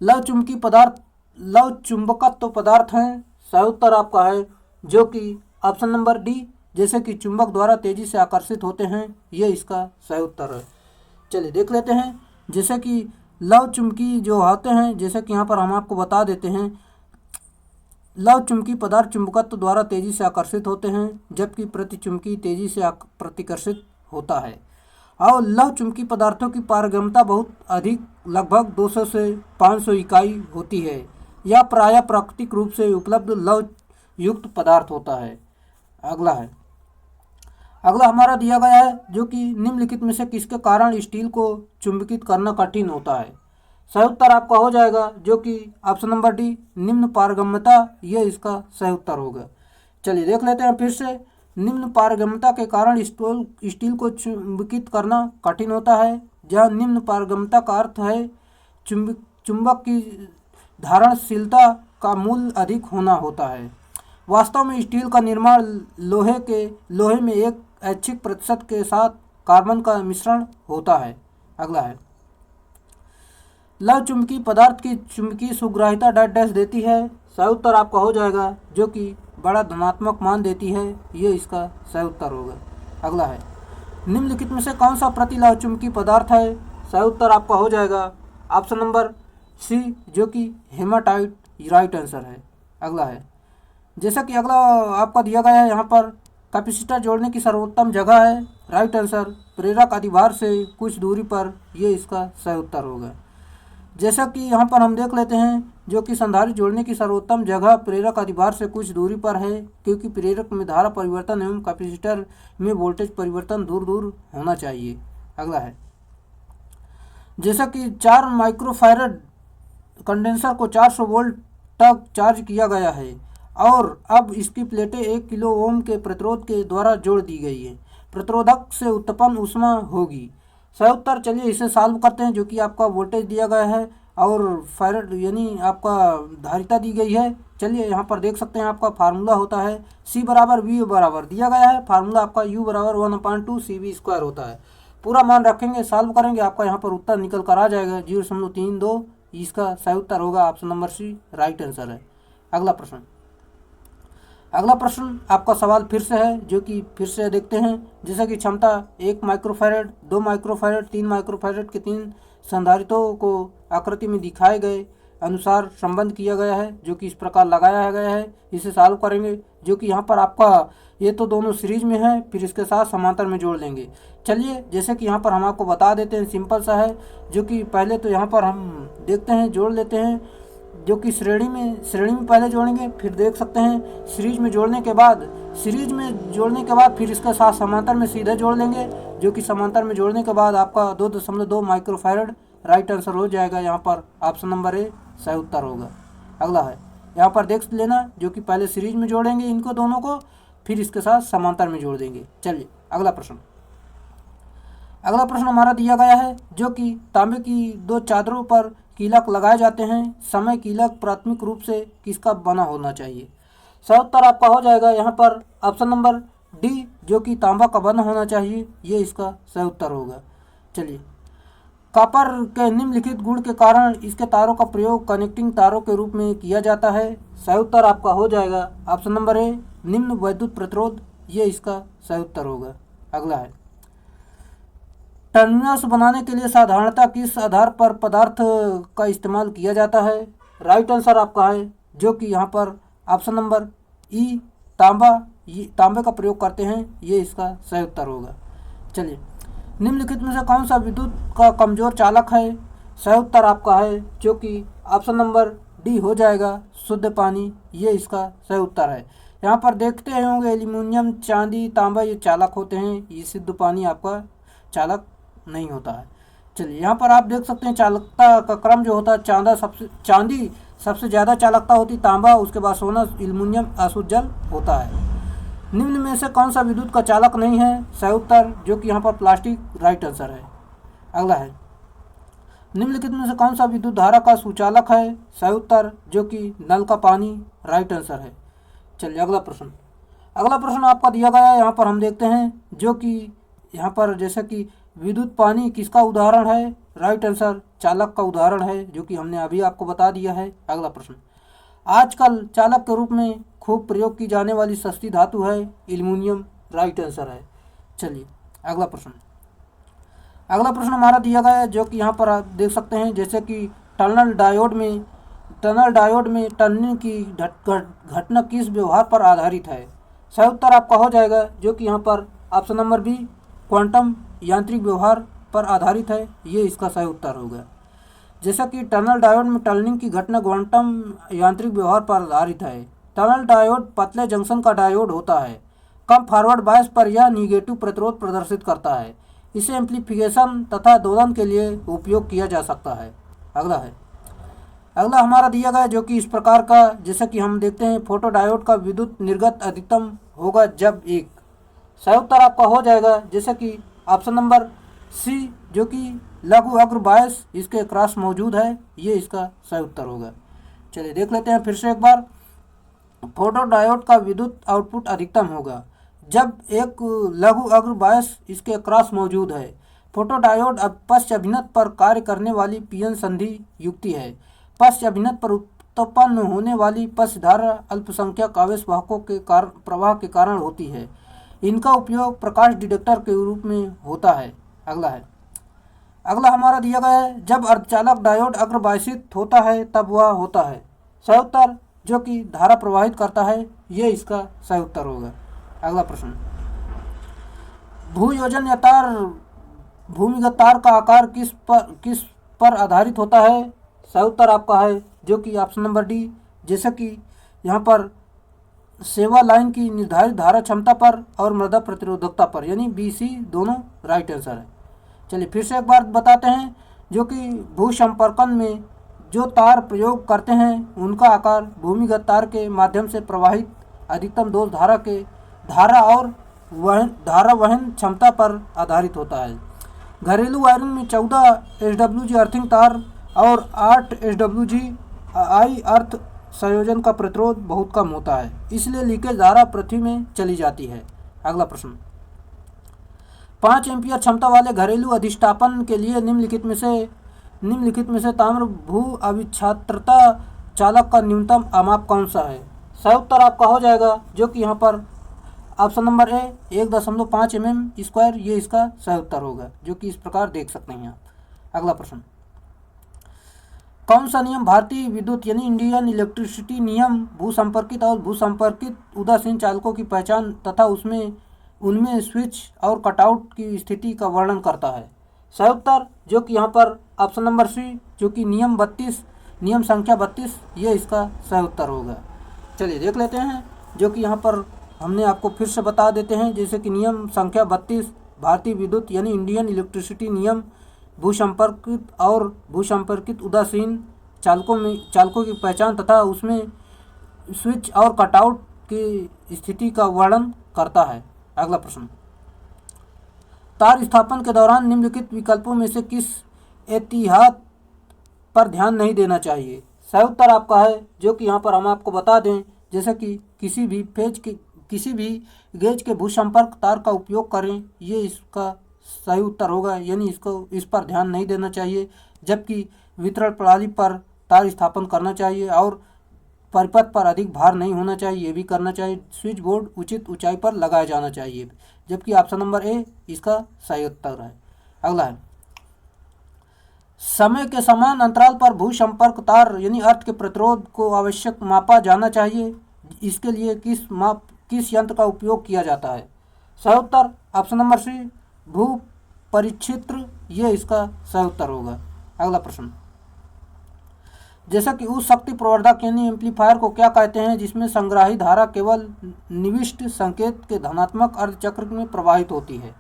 लौह चुंबकीय पदार्थ लौह चुंबकत्व पदार्थ हैं। सही उत्तर आपका है जो कि ऑप्शन नंबर डी, जैसे कि चुंबक द्वारा तेजी से आकर्षित होते हैं, ये इसका सही उत्तर है। चलिए देख लेते हैं, जैसे कि लौह चुंबकीय जो होते हैं, जैसे कि यहाँ पर हम आपको बता देते हैं, लौह चुंबकीय पदार्थ चुंबकत्व द्वारा तेजी से आकर्षित होते हैं, जबकि प्रतिचुंबकीय तेजी से प्रतिकर्षित होता है। और लौह चुंबकीय पदार्थों की पारगम्यता बहुत अधिक, लगभग 200 से 500 इकाई होती है। यह प्रायः प्राकृतिक रूप से उपलब्ध लौह युक्त पदार्थ होता है। अगला हमारा दिया गया है, जो कि निम्नलिखित में से किसके कारण स्टील को चुंबकित करना कठिन होता है? सही उत्तर आपका हो जाएगा जो कि ऑप्शन नंबर डी, निम्न पारगम्यता, ये इसका सही उत्तर होगा। चलिए देख लेते हैं फिर से, निम्न पारगम्यता के कारण स्टील को चुंबकित करना कठिन होता है। जहाँ निम्न पारगम्यता का अर्थ है चुंबक की धारणशीलता का मूल्य अधिक होना होता है। वास्तव में स्टील का निर्माण लोहे में एक ऐच्छिक प्रतिशत के साथ कार्बन का मिश्रण होता है। अगला है, लौह चुंबकीय पदार्थ की चुंबकीय सुग्राहिता डैश देती है। सही उत्तर आपका हो जाएगा जो कि बड़ा धनात्मक मान देती है, ये इसका सही उत्तर होगा। अगला है, निम्नलिखित में से कौन सा प्रतिलौह चुंबकीय पदार्थ है? सही उत्तर आपका हो जाएगा ऑप्शन नंबर सी, जो कि हेमाटाइट, राइट आंसर है। अगला है, जैसा कि अगला आपका दिया गया है, यहाँ पर कैपेसिटर जोड़ने की सर्वोत्तम जगह है। राइट आंसर प्रेरक अधिभार से कुछ दूरी पर, ये इसका सही उत्तर होगा। जैसा कि यहाँ पर हम देख लेते हैं, जो कि संधारित्र जोड़ने की सर्वोत्तम जगह प्रेरक अधिभार से कुछ दूरी पर है, क्योंकि प्रेरक में धारा परिवर्तन एवं कैपेसिटर में वोल्टेज परिवर्तन दूर दूर होना चाहिए। अगला है, जैसा कि 4 माइक्रोफैरड कंडेंसर को 400 वोल्ट तक चार्ज किया गया है और अब इसकी प्लेटें 1 किलो ओम के प्रतिरोध के द्वारा जोड़ दी गई है। प्रतिरोधक से उत्पन्न ऊष्मा होगी। सही उत्तर, चलिए इसे सॉल्व करते हैं, जो कि आपका वोल्टेज दिया गया है और फैरड यानी आपका धारिता दी गई है। चलिए यहाँ पर देख सकते हैं, आपका फार्मूला होता है C बराबर V बराबर दिया गया है। फार्मूला आपका U बराबर 1/2 CV² होता है। पूरा मान रखेंगे, सॉल्व करेंगे, आपका यहाँ पर उत्तर निकल कर आ जाएगा 0.32। इसका सही उत्तर होगा option number C, right answer है। अगला प्रश्न आपका सवाल फिर से है, जो कि फिर से देखते हैं। जैसा कि क्षमता 1 माइक्रोफैरड, 2 माइक्रोफैरड, 3 माइक्रोफैरड के 3 संधारित्रों को आकृति में दिखाए गए अनुसार संबंध किया गया है, जो कि इस प्रकार लगाया गया है। इसे सॉल्व करेंगे, जो कि यहाँ पर आपका ये तो दोनों सीरीज में है, फिर इसके साथ समांतर में जोड़ लेंगे। चलिए, जैसे कि यहाँ पर हम आपको बता देते हैं, सिंपल सा है, जो कि पहले तो यहाँ पर हम देखते हैं, जोड़ लेते हैं, जो कि श्रेणी में पहले जोड़ेंगे, फिर देख सकते हैं सीरीज में जोड़ने के बाद फिर इसके साथ समांतर में सीधे जोड़ लेंगे, जो कि समांतर में जोड़ने के बाद आपका 2.2 माइक्रोफैरड राइट आंसर हो जाएगा। यहाँ पर ऑप्शन नंबर ए सही उत्तर होगा। अगला है, यहाँ पर देख लेना, जो कि पहले सीरीज में जोड़ेंगे इनको दोनों को, फिर इसके साथ समांतर में जोड़ देंगे। चलिए अगला प्रश्न हमारा दिया गया है, जो कि तांबे की 2 चादरों पर कीलक लगाए जाते हैं। समय कीलक प्राथमिक रूप से किसका बना होना चाहिए? सही उत्तर आपका हो जाएगा यहाँ पर ऑप्शन नंबर डी, जो कि तांबा का बना होना चाहिए, ये इसका सही उत्तर होगा। चलिए, कॉपर के निम्नलिखित गुण के कारण इसके तारों का प्रयोग कनेक्टिंग तारों के रूप में किया जाता है। सही उत्तर आपका हो जाएगा ऑप्शन नंबर ए, निम्न वैद्युत प्रतिरोध, ये इसका सही उत्तर होगा। अगला है, टर्मिनल्स बनाने के लिए साधारणतः किस आधार पर पदार्थ का इस्तेमाल किया जाता है? राइट आंसर आपका है, जो कि यहाँ पर ऑप्शन नंबर ई, तांबे का प्रयोग करते हैं, ये इसका सही उत्तर होगा। चलिए, निम्नलिखित में से कौन सा विद्युत का कमजोर चालक है? सही उत्तर आपका है, जो कि ऑप्शन नंबर डी हो जाएगा, शुद्ध पानी, ये इसका सही उत्तर है। यहाँ पर देखते होंगे एल्यूमिनियम, चांदी, तांबा ये चालक होते हैं, ये शुद्ध पानी आपका चालक नहीं होता है। चलिए, यहाँ पर आप देख सकते हैं चालकता का क्रम जो होता है, चांदी सबसे ज़्यादा चालकता होती, तांबा, उसके बाद सोना, एल्यूमिनियम, अशुद्ध जल होता है। निम्न में से कौन सा विद्युत का चालक नहीं है? सही उत्तर, जो कि यहाँ पर प्लास्टिक, राइट आंसर है। अगला है, निम्नलिखित में से कौन सा विद्युत धारा का सुचालक है? सही उत्तर, जो कि नल का पानी, राइट आंसर है। चलिए अगला प्रश्न आपका दिया गया है, यहाँ पर हम देखते हैं, जो कि यहाँ पर जैसे कि विद्युत पानी किसका उदाहरण है? राइट आंसर, चालक का उदाहरण है, जो कि हमने अभी आपको बता दिया है। अगला प्रश्न, आजकल चालक के रूप में खूब प्रयोग की जाने वाली सस्ती धातु है एल्यूमिनियम, राइट आंसर है। चलिए अगला प्रश्न हमारा दिया गया है, जो कि यहाँ पर आप देख सकते हैं, जैसे कि टनल डायोड में टनलिंग की घटना किस व्यवहार पर आधारित है? सही उत्तर आपका हो जाएगा, जो कि यहाँ पर ऑप्शन नंबर बी, क्वांटम यांत्रिक व्यवहार पर आधारित है, ये इसका सही उत्तर होगा। जैसा कि टनल डायोड में टनलिंग की घटना क्वांटम यांत्रिक व्यवहार पर आधारित है। टनल डायोड पतले जंक्शन का डायोड होता है। कम फॉरवर्ड बायस पर यह निगेटिव प्रतिरोध प्रदर्शित करता है। इसे एम्प्लीफिकेशन तथा दोलन के लिए उपयोग किया जा सकता है। अगला हमारा दिया गया, जो कि इस प्रकार का, जैसा कि हम देखते हैं, फोटो डायोड का विद्युत निर्गत अधिकतम होगा जब एक। सही उत्तर आपका हो जाएगा, जैसे कि ऑप्शन नंबर सी, जो कि लघु अग्र बायस इसके क्रॉस मौजूद है, ये इसका सही उत्तर होगा। चलिए देख लेते हैं फिर से एक बार, फोटो डायोड का विद्युत आउटपुट अधिकतम होगा जब एक लघु अग्र बायस इसके क्रॉस मौजूद है। फोटो डायोड अब पश्च अभिनत पर कार्य करने वाली पीएन संधि युक्ति है। पश्च अभिनत पर उत्पन्न होने वाली पश्च धारा अल्पसंख्यक आवेश वाहकों के प्रवाह के कारण होती है। इनका उपयोग प्रकाश डिटेक्टर के रूप में होता है। अगला हमारा दिया गया है, जब अर्धचालक डायोड अग्रबायसित होता है तब वह होता है। सही उत्तर, जो कि धारा प्रवाहित करता है, ये इसका सही उत्तर होगा। अगला प्रश्न, भूयोजन या तार भूमिगत तार का आकार किस पर आधारित होता है? सही उत्तर आपका है, जो कि ऑप्शन नंबर डी, जैसे कि यहाँ पर सेवा लाइन की निर्धारित धारा क्षमता पर और मृदा प्रतिरोधकता पर, यानी बी सी दोनों राइट आंसर है। चलिए फिर से एक बार बताते हैं, जो कि भू संपर्कन में जो तार प्रयोग करते हैं उनका आकार भूमिगत तार के माध्यम से प्रवाहित अधिकतम दोष धारा और धारा वहन क्षमता पर आधारित होता है। घरेलू वायरिंग में 14 SWG अर्थिंग तार और 8 SWG आई अर्थ संयोजन का प्रतिरोध बहुत कम होता है, इसलिए लीकेज धारा पृथ्वी में चली जाती है। अगला प्रश्न, 5 एम्पियर क्षमता वाले घरेलू अधिष्ठापन के लिए निम्नलिखित में से ताम्र भू अविच्छात्रता चालक का न्यूनतम माप कौन सा है? सही उत्तर आपका हो जाएगा जो कि यहाँ पर ऑप्शन नंबर ए 1.5 mm², ये इसका सही उत्तर होगा, जो कि इस प्रकार देख सकते हैं आप। अगला प्रश्न, कौन सा नियम भारतीय विद्युत यानी इंडियन इलेक्ट्रिसिटी नियम भूसंपर्कित और भूसंपर्कित उदासीन चालकों की पहचान तथा उनमें स्विच और कटआउट की स्थिति का वर्णन करता है? सही उत्तर जो कि यहाँ पर ऑप्शन नंबर सी, जो कि नियम संख्या 32, ये इसका सही उत्तर होगा। चलिए देख लेते हैं, जो कि यहाँ पर हमने आपको फिर से बता देते हैं। जैसे कि नियम संख्या 32 भारतीय विद्युत यानी इंडियन इलेक्ट्रिसिटी नियम भूसंपर्कित और भूसंपर्कित उदासीन चालकों की पहचान तथा उसमें स्विच और कटआउट की स्थिति का वर्णन करता है। अगला प्रश्न, तार स्थापन के दौरान निम्नलिखित विकल्पों में से किस एहतियात पर ध्यान नहीं देना चाहिए? सही उत्तर आपका है जो कि यहाँ पर हम आपको बता दें, जैसे कि किसी भी गेज के भूसंपर्क तार का उपयोग करें, ये इसका सही उत्तर होगा, यानी इस पर ध्यान नहीं देना चाहिए। जबकि वितरण प्रणाली पर तार स्थापन करना चाहिए और परिपथ पर अधिक भार नहीं होना चाहिए, ये भी करना चाहिए। स्विच बोर्ड उचित ऊंचाई पर लगाया जाना चाहिए, जबकि ऑप्शन नंबर ए इसका सही उत्तर है। अगला है, समय के समान अंतराल पर भूसंपर्क तार यानी अर्थ के प्रतिरोध को आवश्यक मापा जाना चाहिए। इसके लिए किस यंत्र का उपयोग किया जाता है? सही उत्तर ऑप्शन नंबर सी, भू परिक्षित्र, ये इसका सही उत्तर होगा। अगला प्रश्न, जैसा कि उस शक्ति प्रवर्धक यानी एम्पलीफायर को क्या कहते हैं जिसमें संग्राही धारा केवल निविष्ट संकेत के धनात्मक अर्धचक्र में प्रवाहित होती है?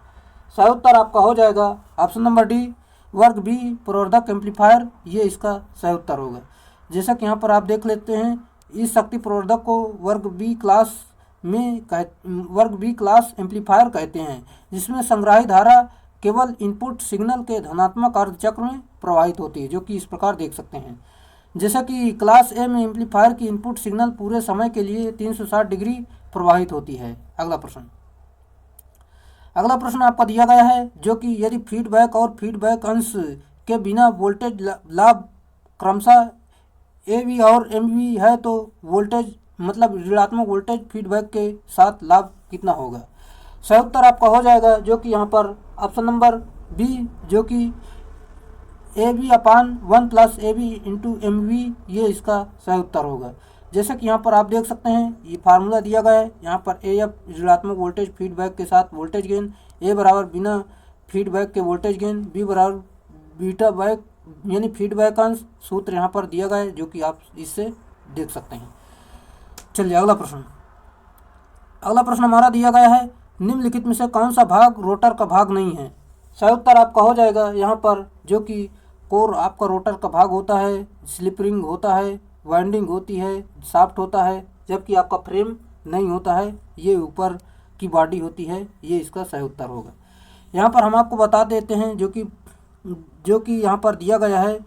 सही उत्तर आपका हो जाएगा ऑप्शन नंबर डी, वर्ग बी प्रवर्धक एम्पलीफायर, ये इसका सही उत्तर होगा। जैसा कि यहाँ पर आप देख लेते हैं, इस शक्ति प्रवर्धक को वर्ग बी क्लास एम्पलीफायर कहते हैं, जिसमें संग्राही धारा केवल इनपुट सिग्नल के धनात्मक अर्धचक्र में प्रवाहित होती है, जो कि इस प्रकार देख सकते हैं। जैसा कि क्लास ए में एम्पलीफायर की इनपुट सिग्नल पूरे समय के लिए 360 डिग्री प्रवाहित होती है। अगला प्रश्न आपका दिया गया है, जो कि यदि फीडबैक और फीडबैक अंश के बिना वोल्टेज लाभ क्रमशः ए और एम है तो वोल्टेज मतलब ऋणात्मक वोल्टेज फीडबैक के साथ लाभ कितना होगा? सही उत्तर आपका हो जाएगा जो कि यहाँ पर ऑप्शन नंबर बी, जो कि AB/1 + AB × MV, ये इसका सही उत्तर होगा। जैसे कि यहाँ पर आप देख सकते हैं, ये फार्मूला दिया गया है। यहाँ पर AF ऋणात्मक वोल्टेज फीडबैक के साथ वोल्टेज गेन, A बराबर बिना फीडबैक के वोल्टेज गेन, B बराबर बीटा बैक यानी फीडबैक अंश। सूत्र यहाँ पर दिया गया है, जो कि आप इससे देख सकते हैं। चलिए अगला प्रश्न हमारा दिया गया है, निम्नलिखित में से कौन सा भाग रोटर का भाग नहीं है? सही उत्तर आपका हो जाएगा यहाँ पर, जो कि कोर आपका रोटर का भाग होता है, स्लिप रिंग होता है, वाइंडिंग होती है, शाफ्ट होता है, जबकि आपका फ्रेम नहीं होता है, ये ऊपर की बॉडी होती है, ये इसका सही उत्तर होगा। यहाँ पर हम आपको बता देते हैं, जो कि यहाँ पर दिया गया है,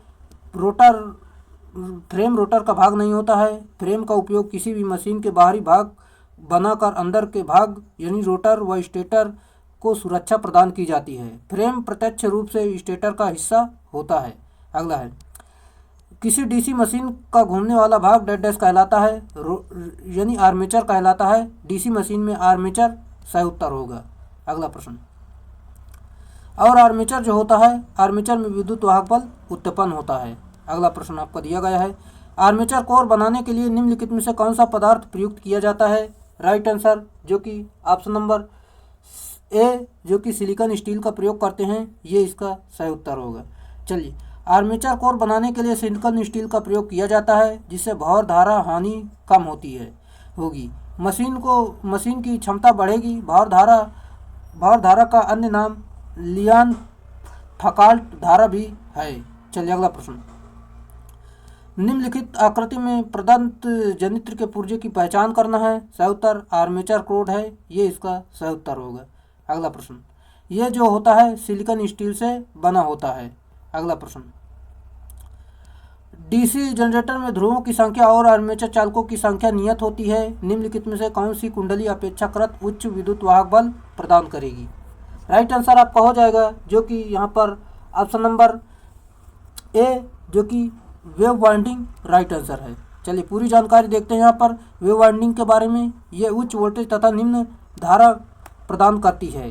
फ्रेम रोटर का भाग नहीं होता है। फ्रेम का उपयोग किसी भी मशीन के बाहरी भाग बनाकर अंदर के भाग यानी रोटर व स्टेटर को सुरक्षा प्रदान की जाती है। फ्रेम प्रत्यक्ष रूप से स्टेटर का हिस्सा होता है। अगला है, किसी डीसी मशीन का घूमने वाला भाग डेड डैश कहलाता है, यानी आर्मेचर कहलाता है। डीसी मशीन में आर्मेचर सही उत्तर होगा। अगला प्रश्न, और आर्मेचर जो होता है, आर्मेचर में विद्युत वाहक बल उत्पन्न होता है। अगला प्रश्न आपका दिया गया है, आर्मेचर कोर बनाने के लिए निम्नलिखित में से कौन सा पदार्थ प्रयुक्त किया जाता है? राइट आंसर जो कि ऑप्शन नंबर ए, जो कि सिलिकॉन स्टील का प्रयोग करते हैं, ये इसका सही उत्तर होगा। चलिए, आर्मेचर कोर बनाने के लिए सिलिकॉन स्टील का प्रयोग किया जाता है, जिससे भंवर धारा हानि कम होगी। मशीन की क्षमता बढ़ेगी। भंवर धारा का अन्य नाम लियान फकाल्ट धारा भी है। चलिए अगला प्रश्न, निम्नलिखित आकृति में प्रदत्त जनित्र के पुर्जे की पहचान करना है। सही उत्तर आर्मेचर कोर है, ये इसका सही उत्तर होगा। अगला प्रश्न, ये जो होता है सिलिकॉन स्टील से बना होता है। अगला प्रश्न, डीसी जनरेटर में ध्रुवों की संख्या और आर्मेचर चालकों की संख्या नियत होती है। निम्नलिखित में से कौन सी कुंडली अपेक्षाकृत उच्च विद्युत वाहक बल प्रदान करेगी? राइट आंसर आपका हो जाएगा जो कि यहाँ पर ऑप्शन नंबर ए जो कि वेव वाइंडिंग राइट आंसर है। चलिए पूरी जानकारी देखते हैं यहाँ पर वेव वाइंडिंग के बारे में। ये उच्च वोल्टेज तथा निम्न धारा प्रदान करती है।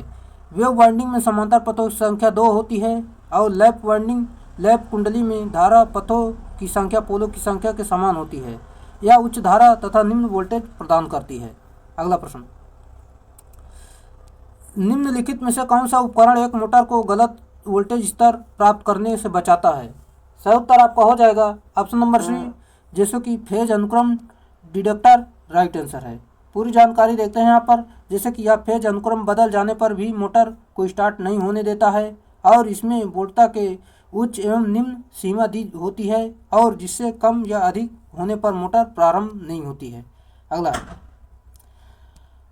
वेव वाइंडिंग में समांतर पथों की संख्या 2 होती है और लैप वाइंडिंग लैप कुंडली में धारा पथों की संख्या पोलों की संख्या के समान होती है। यह उच्च धारा तथा निम्न वोल्टेज प्रदान करती है। अगला प्रश्न, निम्नलिखित में से कौन सा उपकरण एक मोटर को गलत वोल्टेज स्तर प्राप्त करने से बचाता है? सही उत्तर आपका हो जाएगा ऑप्शन नंबर सी जैसे कि फेज अनुक्रम डिटेक्टर राइट आंसर है। पूरी जानकारी देखते हैं यहाँ पर। जैसे कि यह फेज अनुक्रम बदल जाने पर भी मोटर को स्टार्ट नहीं होने देता है और इसमें वोल्टता के उच्च एवं निम्न सीमा दी होती है और जिससे कम या अधिक होने पर मोटर प्रारंभ नहीं होती है। अगला,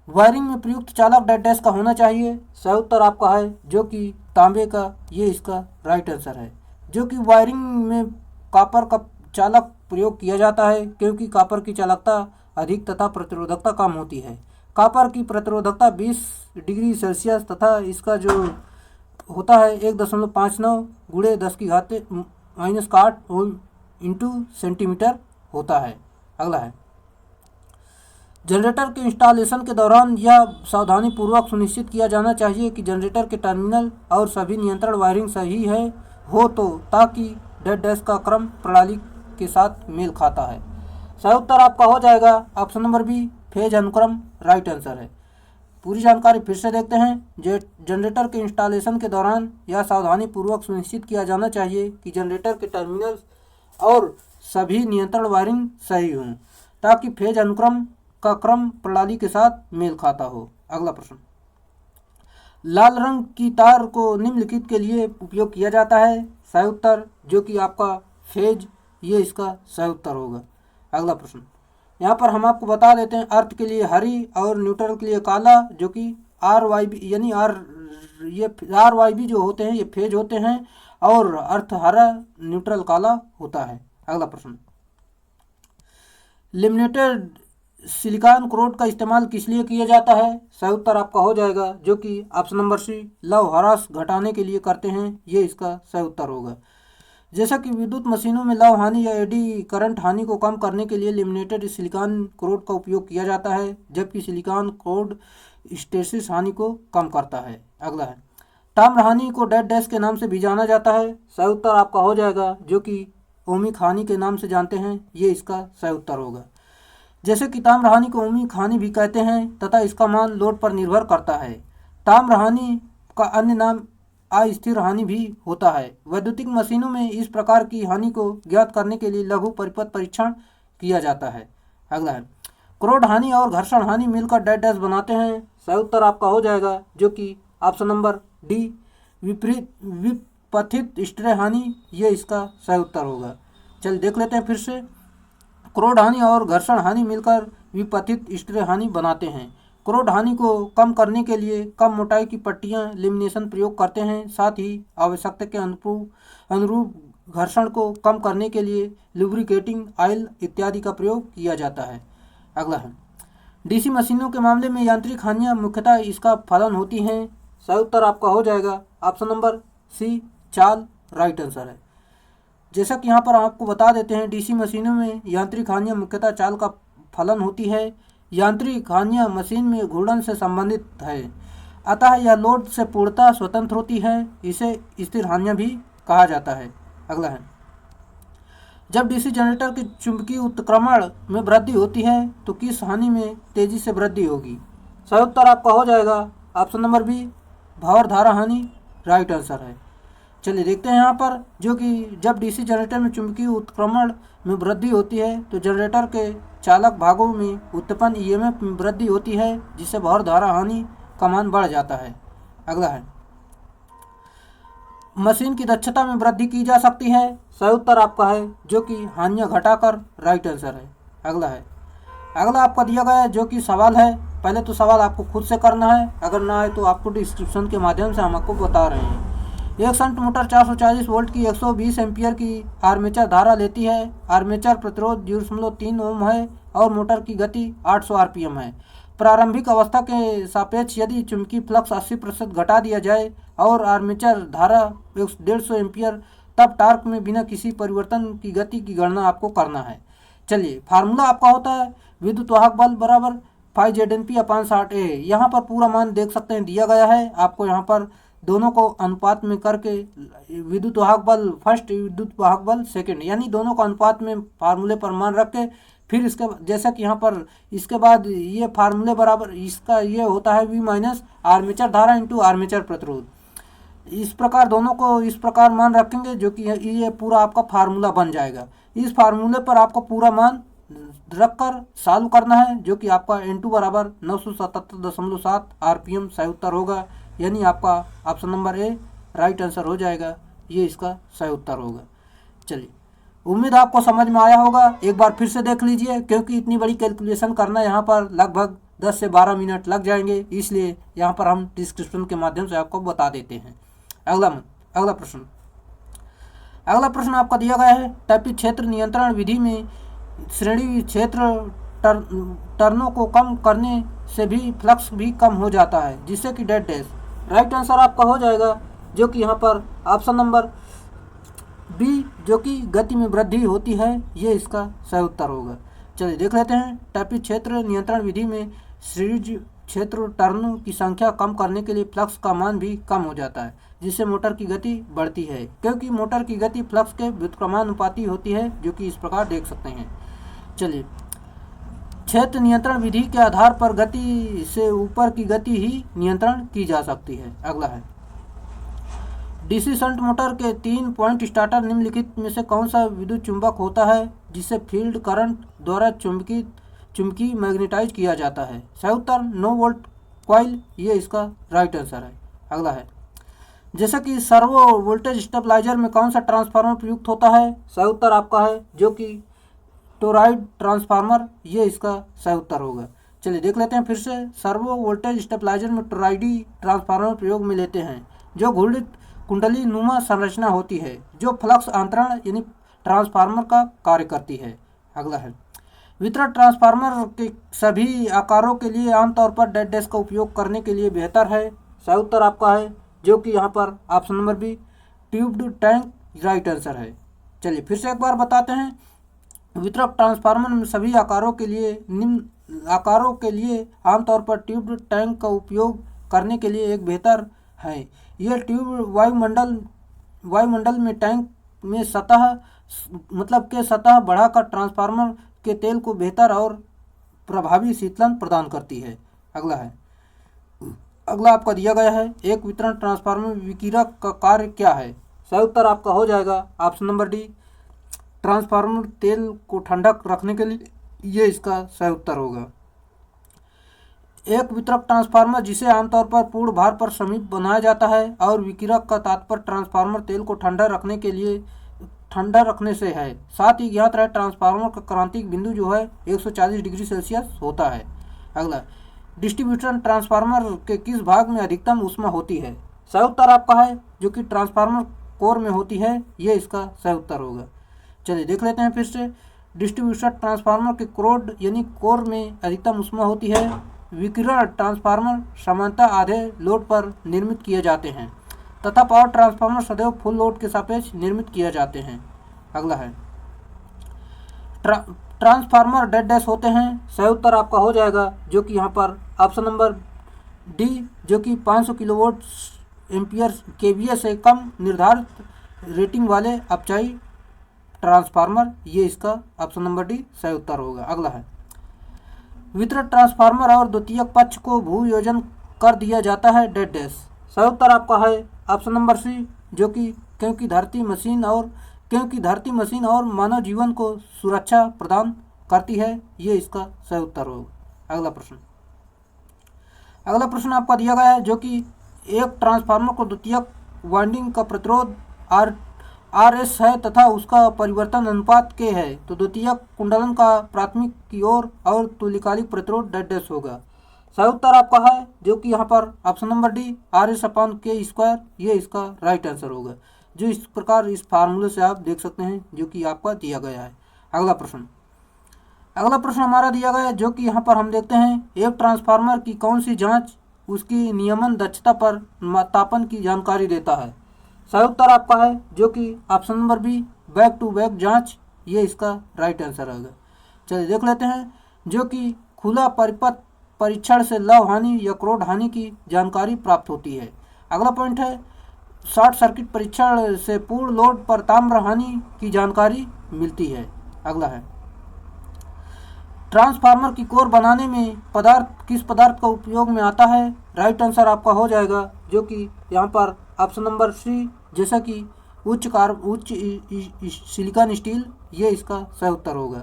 वायरिंग में प्रयुक्त चालक डेड डैश का होना चाहिए। सही उत्तर आपका है जो कि तांबे का, ये इसका राइट आंसर है। जो कि वायरिंग में कॉपर का चालक प्रयोग किया जाता है क्योंकि कॉपर की चालकता अधिक तथा प्रतिरोधकता कम होती है। कॉपर की प्रतिरोधकता 20 डिग्री सेल्सियस तथा इसका जो होता है 1.59 गुणे 10⁻⁻8 इंटू सेंटीमीटर होता है। अगला है, जनरेटर के इंस्टॉलेशन के दौरान यह सावधानी पूर्वक सुनिश्चित किया जाना चाहिए कि जनरेटर के टर्मिनल और सभी नियंत्रण वायरिंग सही है हो तो ताकि डेड डैश का क्रम प्रणाली के साथ मेल खाता है। सही उत्तर आपका हो जाएगा ऑप्शन नंबर बी फेज अनुक्रम राइट आंसर है। पूरी जानकारी फिर से देखते हैं। जनरेटर के इंस्टॉलेशन के दौरान यह सावधानी पूर्वक सुनिश्चित किया जाना चाहिए कि जनरेटर के टर्मिनल और सभी नियंत्रण वायरिंग सही हों ताकि फेज अनुक्रम का क्रम प्रणाली के साथ मेल खाता हो। अगला प्रश्न, लाल रंग की तार को निम्नलिखित के लिए उपयोग किया जाता है। सही उत्तर जो कि आपका फेज, ये इसका सही उत्तर होगा। अगला प्रश्न, यहाँ पर हम आपको बता देते हैं अर्थ के लिए हरी और न्यूट्रल के लिए काला, जो कि RYB यानी ये RYB जो होते हैं ये फेज होते हैं और अर्थ हरा न्यूट्रल काला होता है। अगला प्रश्न, लेमिनेटेड सिलिकॉन क्रोड का इस्तेमाल किस लिए किया जाता है? सही उत्तर आपका हो जाएगा जो कि ऑप्शन नंबर सी लव ह्रास घटाने के लिए करते हैं, ये इसका सही उत्तर होगा। जैसा कि विद्युत मशीनों में लव हानि या एडी करंट हानि को कम करने के लिए लेमिनेटेड सिलिकॉन क्रोड का उपयोग किया जाता है, जबकि सिलिकॉन क्रोड स्टेसिस हानि को कम करता है। अगला है, ताम्र हानि को डेड डैश के नाम से भी जाना जाता है। सही उत्तर आपका हो जाएगा जो कि ओमिक हानि के नाम से जानते हैं, ये इसका सही उत्तर होगा। जैसे कि ताम्र हानि को ओमिक हानि भी कहते हैं तथा इसका मान लोड पर निर्भर करता है। ताम्र हानि का अन्य नाम अस्थिर हानि भी होता है। वैद्युतिक मशीनों में इस प्रकार की हानि को ज्ञात करने के लिए लघु परिपथ परीक्षण किया जाता है। अगला है, क्रोड हानि और घर्षण हानि मिलकर डेड डैश बनाते हैं। सही उत्तर आपका हो जाएगा जो कि ऑप्शन नंबर डी विपथित स्ट्रे हानि, ये इसका सही उत्तर होगा। चल देख लेते हैं फिर से। क्रोड हानि और घर्षण हानि मिलकर विपथित स्ट्रे हानि बनाते हैं। क्रोड हानि को कम करने के लिए कम मोटाई की पट्टियां लेमिनेशन प्रयोग करते हैं। साथ ही आवश्यकता के अनुरूप घर्षण को कम करने के लिए लुब्रिकेटिंग ऑयल इत्यादि का प्रयोग किया जाता है। अगला है, डीसी मशीनों के मामले में यांत्रिक हानियां मुख्यतः इसका फलन होती हैं। सही उत्तर आपका हो जाएगा ऑप्शन नंबर सी चाल राइट आंसर है। जैसा कि यहाँ पर आपको बता देते हैं, डीसी मशीनों में यांत्रिक हानियां मुख्यतः चाल का फलन होती है। यांत्रिक हानियां मशीन में घूर्णन से संबंधित है, अतः यह लोड से पूर्णतः स्वतंत्र होती है। इसे स्थिर हानियां भी कहा जाता है। अगला है, जब डीसी जनरेटर के चुंबकीय उत्क्रमण में वृद्धि होती है तो किस हानि में तेजी से वृद्धि होगी? सही उत्तर आपका हो जाएगा ऑप्शन नंबर बी भावर धारा हानि राइट आंसर है। चलिए देखते हैं यहाँ पर, जो कि जब डीसी जनरेटर में चुंबकीय उत्क्रमण में वृद्धि होती है तो जनरेटर के चालक भागों में उत्पन्न ईएमएफ में वृद्धि होती है, जिससे भार धारा हानि का मान बढ़ जाता है। अगला है, मशीन की दक्षता में वृद्धि की जा सकती है। सही उत्तर आपका है जो कि हानियां घटाकर राइट आंसर है। अगला है, अगला आपका दिया गया है जो कि सवाल है। पहले तो सवाल आपको खुद से करना है, अगर ना आए तो आपको डिस्क्रिप्शन के माध्यम से हम आपको बता रहे हैं। एक शंट मोटर 440 वोल्ट की 120 एम्पियर की आर्मेचर धारा लेती है। आर्मेचर प्रतिरोध 0.3 ओम है और मोटर की गति 800 आरपीएम है। प्रारंभिक अवस्था के सापेक्ष यदि चुंबकीय फ्लक्स 80% घटा दिया जाए और आर्मेचर धारा 150 एम्पियर, तब टार्क में बिना किसी परिवर्तन की गति की गणना आपको करना है। चलिए, फार्मूला आपका होता है विद्युत वाहक बल बराबर 5Znp/60A। यहाँ पर पूरा मान देख सकते हैं दिया गया है आपको। यहाँ पर दोनों को अनुपात में करके विद्युत वाहक बल फर्स्ट, विद्युत वाहक बल सेकंड, यानी दोनों को अनुपात में फार्मूले पर मान रख के फिर इसके जैसा कि यहाँ पर इसके बाद ये फार्मूले बराबर इसका ये होता है V माइनस आर्मेचर धारा इंटू आर्मेचर प्रतिरोध। इस प्रकार दोनों को इस प्रकार मान रखेंगे जो कि ये पूरा आपका फार्मूला बन जाएगा। इस फार्मूले पर आपको पूरा मान रखकर सॉल्व करना है, जो कि आपका N2 बराबर 977.7 RPM सही उत्तर होगा। यानी आपका ऑप्शन नंबर ए राइट आंसर हो जाएगा। ये इसका सही उत्तर होगा। चलिए, उम्मीद आपको समझ में आया होगा। एक बार फिर से देख लीजिए, क्योंकि इतनी बड़ी कैलकुलेशन करना यहाँ पर लगभग 10 से 12 मिनट लग जाएंगे, इसलिए यहाँ पर हम डिस्क्रिप्शन के माध्यम से आपको बता देते हैं। अगला प्रश्न आपका दिया गया है, टैपित क्षेत्र नियंत्रण विधि में श्रेणी क्षेत्र टर्नों को कम करने से भी फ्लक्स भी कम हो जाता है, जिससे कि डेड डैश। राइट आंसर आपका हो जाएगा जो कि यहाँ पर ऑप्शन नंबर बी, जो कि गति में वृद्धि होती है, ये इसका सही उत्तर होगा। चलिए देख लेते हैं, टैपित क्षेत्र नियंत्रण विधि में श्रेणी क्षेत्र टर्न की संख्या कम करने के लिए फ्लक्स का मान भी कम हो जाता है, जिससे मोटर की गति बढ़ती है, क्योंकि मोटर की गति फ्लक्स के व्युत्क्रमानुपाती होती है, जो कि इस प्रकार देख सकते हैं। चलिए, क्षेत्र नियंत्रण विधि के आधार पर गति से ऊपर की गति ही नियंत्रण की जा सकती है। अगला है, डीसी शंट मोटर के 3 पॉइंट स्टार्टर निम्नलिखित में से कौन सा विद्युत चुंबक होता है जिसे फील्ड करंट द्वारा चुंबकी मैग्नेटाइज किया जाता है? सही उत्तर 9 वोल्ट कॉइल, ये इसका राइट आंसर है। अगला है, जैसा कि सर्वो वोल्टेज स्टेबलाइजर में कौन सा ट्रांसफार्मर प्रयुक्त होता है? सही उत्तर आपका है जो कि टोरॉइड ट्रांसफार्मर, ये इसका सही उत्तर होगा। चलिए देख लेते हैं फिर से, सर्वो वोल्टेज स्टेबलाइजर में टोरॉइडी ट्रांसफार्मर प्रयोग में लेते हैं, जो घूर्णित कुंडली नुमा संरचना होती है, जो फ्लक्स अंतरण यानी ट्रांसफार्मर का कार्य करती है। अगला है, वितरण ट्रांसफार्मर के सभी आकारों के लिए आमतौर पर डेड डैश का उपयोग करने के लिए बेहतर है। सही उत्तर आपका है जो कि यहाँ पर option number B tubed tank right answer है। चलिए फिर से एक बार बताते हैं, वितरक ट्रांसफार्मर में सभी आकारों के लिए निम्न आकारों के लिए आमतौर पर ट्यूब्ड टैंक का उपयोग करने के लिए एक बेहतर है। यह ट्यूब वायुमंडल में टैंक में सतह बढ़ाकर ट्रांसफार्मर के तेल को बेहतर और प्रभावी शीतलन प्रदान करती है। अगला आपका दिया गया है, एक वितरण ट्रांसफार्मर विकिरक का कार्य क्या है? सही उत्तर आपका हो जाएगा ऑप्शन नंबर डी, ट्रांसफार्मर तेल को ठंडक रखने के लिए, ये इसका सही उत्तर होगा। एक वितरक ट्रांसफार्मर जिसे आमतौर पर पूर्ण भार पर समीप बनाया जाता है और विकिरक का तात्पर्य ट्रांसफार्मर तेल को ठंडा रखने से है। साथ ही ज्ञात रहे ट्रांसफार्मर का क्रांतिक बिंदु जो है 140 डिग्री सेल्सियस होता है। अगला, डिस्ट्रीब्यूशन ट्रांसफार्मर के किस भाग में अधिकतम ऊष्मा होती है? सही उत्तर आपका है जो कि ट्रांसफार्मर कोर में होती है, ये इसका सही उत्तर होगा। चलिए देख लेते हैं फिर से, डिस्ट्रीब्यूशन ट्रांसफार्मर के क्रोड यानी कोर में अधिकतम ऊष्मा होती है। विकिरण ट्रांसफार्मर सामान्यतः आधे लोड पर निर्मित किए जाते हैं तथा पावर ट्रांसफार्मर सदैव फुल लोड के सापेक्ष निर्मित किए जाते हैं। अगला है, ट्रांसफार्मर डेड डैश होते हैं। सही उत्तर आपका हो जाएगा जो कि यहाँ पर ऑप्शन नंबर डी, जो कि 500 किलोवाट एम्पियर केवीए से कम निर्धारित रेटिंग वाले अपचाई ट्रांसफार्मर, ये इसका ऑप्शन नंबर डी सही उत्तर होगा। अगला है, वितरण ट्रांसफार्मर और द्वितीयक पक्ष को भू योजन कर दिया जाता है डेड डैश। सही उत्तर आपका है ऑप्शन नंबर सी, जो कि क्योंकि धरती मशीन और मानव जीवन को सुरक्षा प्रदान करती है, ये इसका सही उत्तर होगा। अगला प्रश्न आपका दिया गया है, जो कि एक ट्रांसफार्मर को द्वितीयक वाइंडिंग का प्रतिरोध RS है तथा उसका परिवर्तन अनुपात K है, तो द्वितीयक कुंडलन का प्राथमिक की ओर और तुल्यकालिक प्रतिरोध डेड डैश होगा। सही उत्तर आपका है जो कि यहाँ पर ऑप्शन नंबर डी RS/K², ये इसका राइट आंसर होगा। जो इस प्रकार इस फार्मूले से आप देख सकते हैं जो कि आपका दिया गया है। अगला प्रश्न, अगला प्रश्न हमारा दिया गया है जो कि यहाँ पर हम देखते हैं, एक ट्रांसफार्मर की कौन सी जांच उसकी नियमन दक्षता पर तापन की जानकारी देता है। सही उत्तर आपका है जो कि option number B, back to back जांच, ये इसका राइट आंसर होगा। चलिए देख लेते हैं, जो कि खुला परिपथ परीक्षण से लव हानि या क्रोड हानि की जानकारी प्राप्त होती है। अगला पॉइंट है, शॉर्ट सर्किट परीक्षण से पूर्ण लोड पर ताम्र हानि की जानकारी मिलती है। अगला है, ट्रांसफार्मर की कोर बनाने में किस पदार्थ का उपयोग में आता है। राइट आंसर आपका हो जाएगा जो कि यहाँ पर ऑप्शन नंबर सी, जैसा कि उच्च सिलिकॉन स्टील, ये इसका सही उत्तर होगा।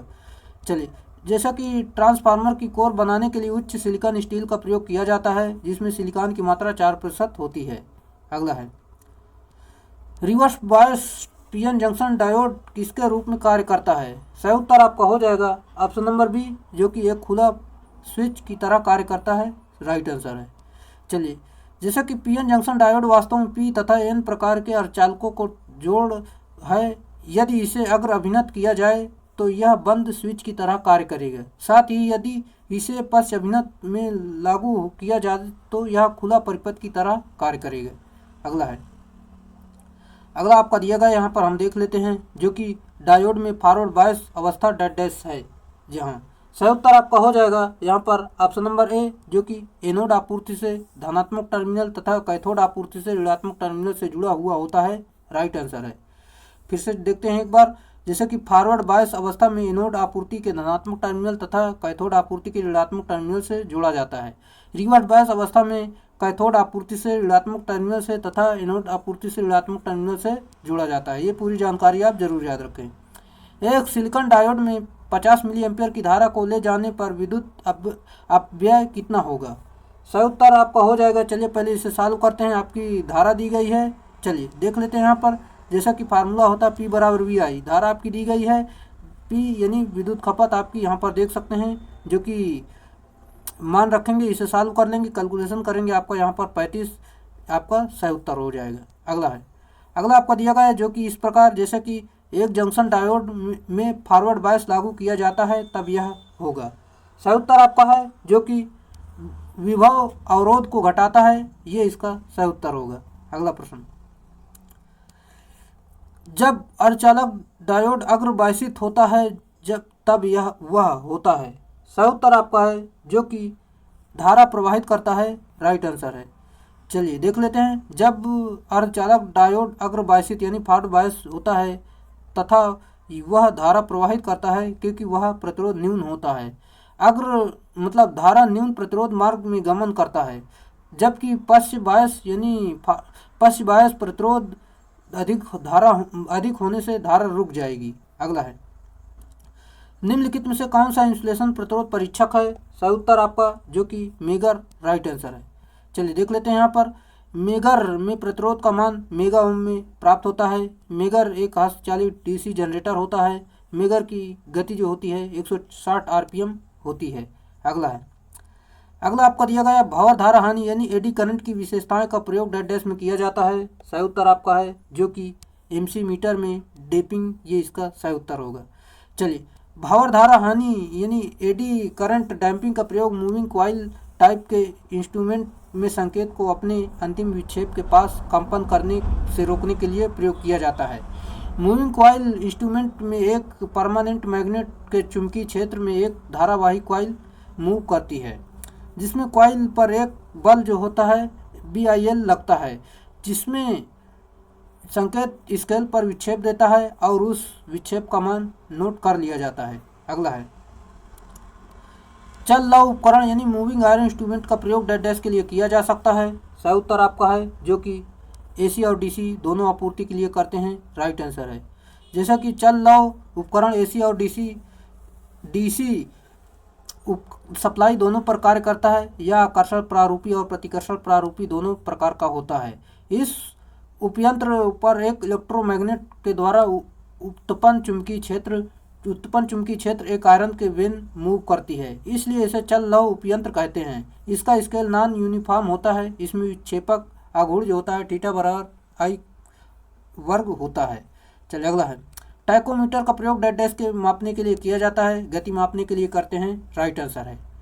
चलिए, जैसा कि ट्रांसफार्मर की कोर बनाने के लिए उच्च सिलिकॉन स्टील का प्रयोग किया जाता है, जिसमें सिलिकॉन की मात्रा 4% होती है। अगला है, reverse bias PN junction diode किसके रूप में कार्य करता है। सही उत्तर आपका हो जाएगा ऑप्शन नंबर बी, जो कि एक खुला स्विच की तरह कार्य करता है। राइट आंसर है। चलिए, जैसा कि पीएन जंक्शन डायोड वास्तव में पी तथा एन प्रकार के अर्धचालकों को जोड़ है, यदि इसे अग्र अभिनत किया जाए तो यह बंद स्विच की तरह कार्य करेगा। साथ ही यदि इसे पश्च अभिनत में लागू किया जाए तो यह खुला परिपथ की तरह कार्य करेगा। अगला है, अगला आपका दिया गया यहाँ पर हम देख लेते हैं, जो कि डायोड में फॉरवर्ड बायस अवस्था डैश है। जी हाँ, सही उत्तर आपका हो जाएगा यहाँ पर ऑप्शन नंबर ए, जो कि एनोड आपूर्ति से धनात्मक टर्मिनल तथा कैथोड आपूर्ति से ऋणात्मक टर्मिनल से जुड़ा हुआ होता है। राइट आंसर है। फिर से देखते हैं एक बार, जैसे कि फॉरवर्ड बायस अवस्था में एनोड आपूर्ति के धनात्मक टर्मिनल तथा कैथोड आपूर्ति के ऋणात्मक टर्मिनल से जोड़ा जाता है। रिवर्स बायस अवस्था में कैथोड आपूर्ति से ऋणात्मक टर्मिनल से तथा एनोड आपूर्ति से ऋणात्मक टर्मिनल से जोड़ा जाता है। ये पूरी जानकारी आप जरूर याद रखें। एक सिलिकॉन डायोड में 50 मिली एम्पियर की धारा को ले जाने पर विद्युत अपव्यय कितना होगा। सही उत्तर आपका हो जाएगा। चलिए पहले इसे सॉल्व करते हैं। आपकी धारा दी गई है, चलिए देख लेते हैं यहाँ पर। जैसा कि फार्मूला होता है P बराबर VI, धारा आपकी दी गई है P, यानी विद्युत खपत आपकी यहाँ पर देख सकते हैं, जो कि मान रखेंगे, इसे सॉल्व कर लेंगे, कैलकुलेशन करेंगे, आपका यहाँ पर 35 आपका सही उत्तर हो जाएगा। अगला है, अगला आपका दिया गया है जो कि इस प्रकार, जैसे कि एक जंक्शन डायोड में फॉरवर्ड बायस लागू किया जाता है तब यह होगा। सही उत्तर आपका है जो कि विभव अवरोध को घटाता है, ये इसका सही उत्तर होगा। अगला प्रश्न, जब अर्धचालक डायोड अग्रबायसित होता है तब यह वह होता है। सही उत्तर आपका है जो कि धारा प्रवाहित करता है। राइट आंसर है। चलिए देख लेते हैं, जब अर्धचालक डायोड अग्रबायसित यानी फॉरवर्ड बायस होता है तथा वह धारा प्रवाहित करता है क्योंकि वह प्रतिरोध न्यून होता है। अग्र मतलब धारा न्यून प्रतिरोध मार्ग में गमन करता है, जबकि पश्च बायस यानी पश्च बायस प्रतिरोध अधिक होने से धारा रुक जाएगी। अगला है, निम्नलिखित में से कौन सा इंसुलेशन प्रतिरोध परीक्षक है। सही उत्तर आपका जो कि मेगर। राइट आंसर है। चलिए देख लेते हैं यहाँ पर, मेगर में प्रतिरोध का मान मेगा ओम में प्राप्त होता है। मेगर एक हस्तचालित डीसी जनरेटर होता है। मेगर की गति जो होती है 160 RPM होती है। अगला है, अगला आपका दिया गया भंवर धारा हानि यानी एडी करंट की विशेषताएं का प्रयोग डैश में किया जाता है। सही उत्तर आपका है जो कि MC मीटर में डेपिंग, ये इसका सही उत्तर होगा। चलिए, भंवर धारा हानि यानी एडी करंट डैम्पिंग का प्रयोग मूविंग कॉइल टाइप के इंस्ट्रूमेंट में संकेत को अपने अंतिम विक्षेप के पास कंपन करने से रोकने के लिए प्रयोग किया जाता है। मूविंग कॉइल इंस्ट्रूमेंट में एक परमानेंट मैग्नेट के चुंबकीय क्षेत्र में एक धारावाही कॉइल मूव करती है, जिसमें कॉइल पर एक बल जो होता है BIL लगता है, जिसमें संकेत स्केल पर विक्षेप देता है और उस विक्षेप का मान नोट कर लिया जाता है। अगला है, चल लव उपकरण यानी मूविंग आयरन इंस्ट्रूमेंट का प्रयोग डैश के लिए किया जा सकता है। सही उत्तर आपका है जो कि AC और DC दोनों आपूर्ति के लिए करते हैं। राइट आंसर है। जैसा कि चल लव उपकरण AC और DC सप्लाई दोनों पर कार्य करता है। यह आकर्षण प्रारूपी और प्रतिकर्षण प्रारूपी दोनों प्रकार का होता है। इस उपयंत्र पर एक इलेक्ट्रोमैग्नेट के द्वारा उत्पन्न चुंबकीय क्षेत्र एक आयरन के वेन मूव करती है, इसलिए इसे चल लव उपयंत्र कहते हैं। इसका स्केल नॉन यूनिफॉर्म होता है। इसमें विक्षेपक आघूर्ण जो होता है थीटा बराबर I वर्ग होता है। चलिए अगला है, टैकोमीटर का प्रयोग डेड डैश के मापने के लिए किया जाता है, गति मापने के लिए करते हैं, राइट आंसर है।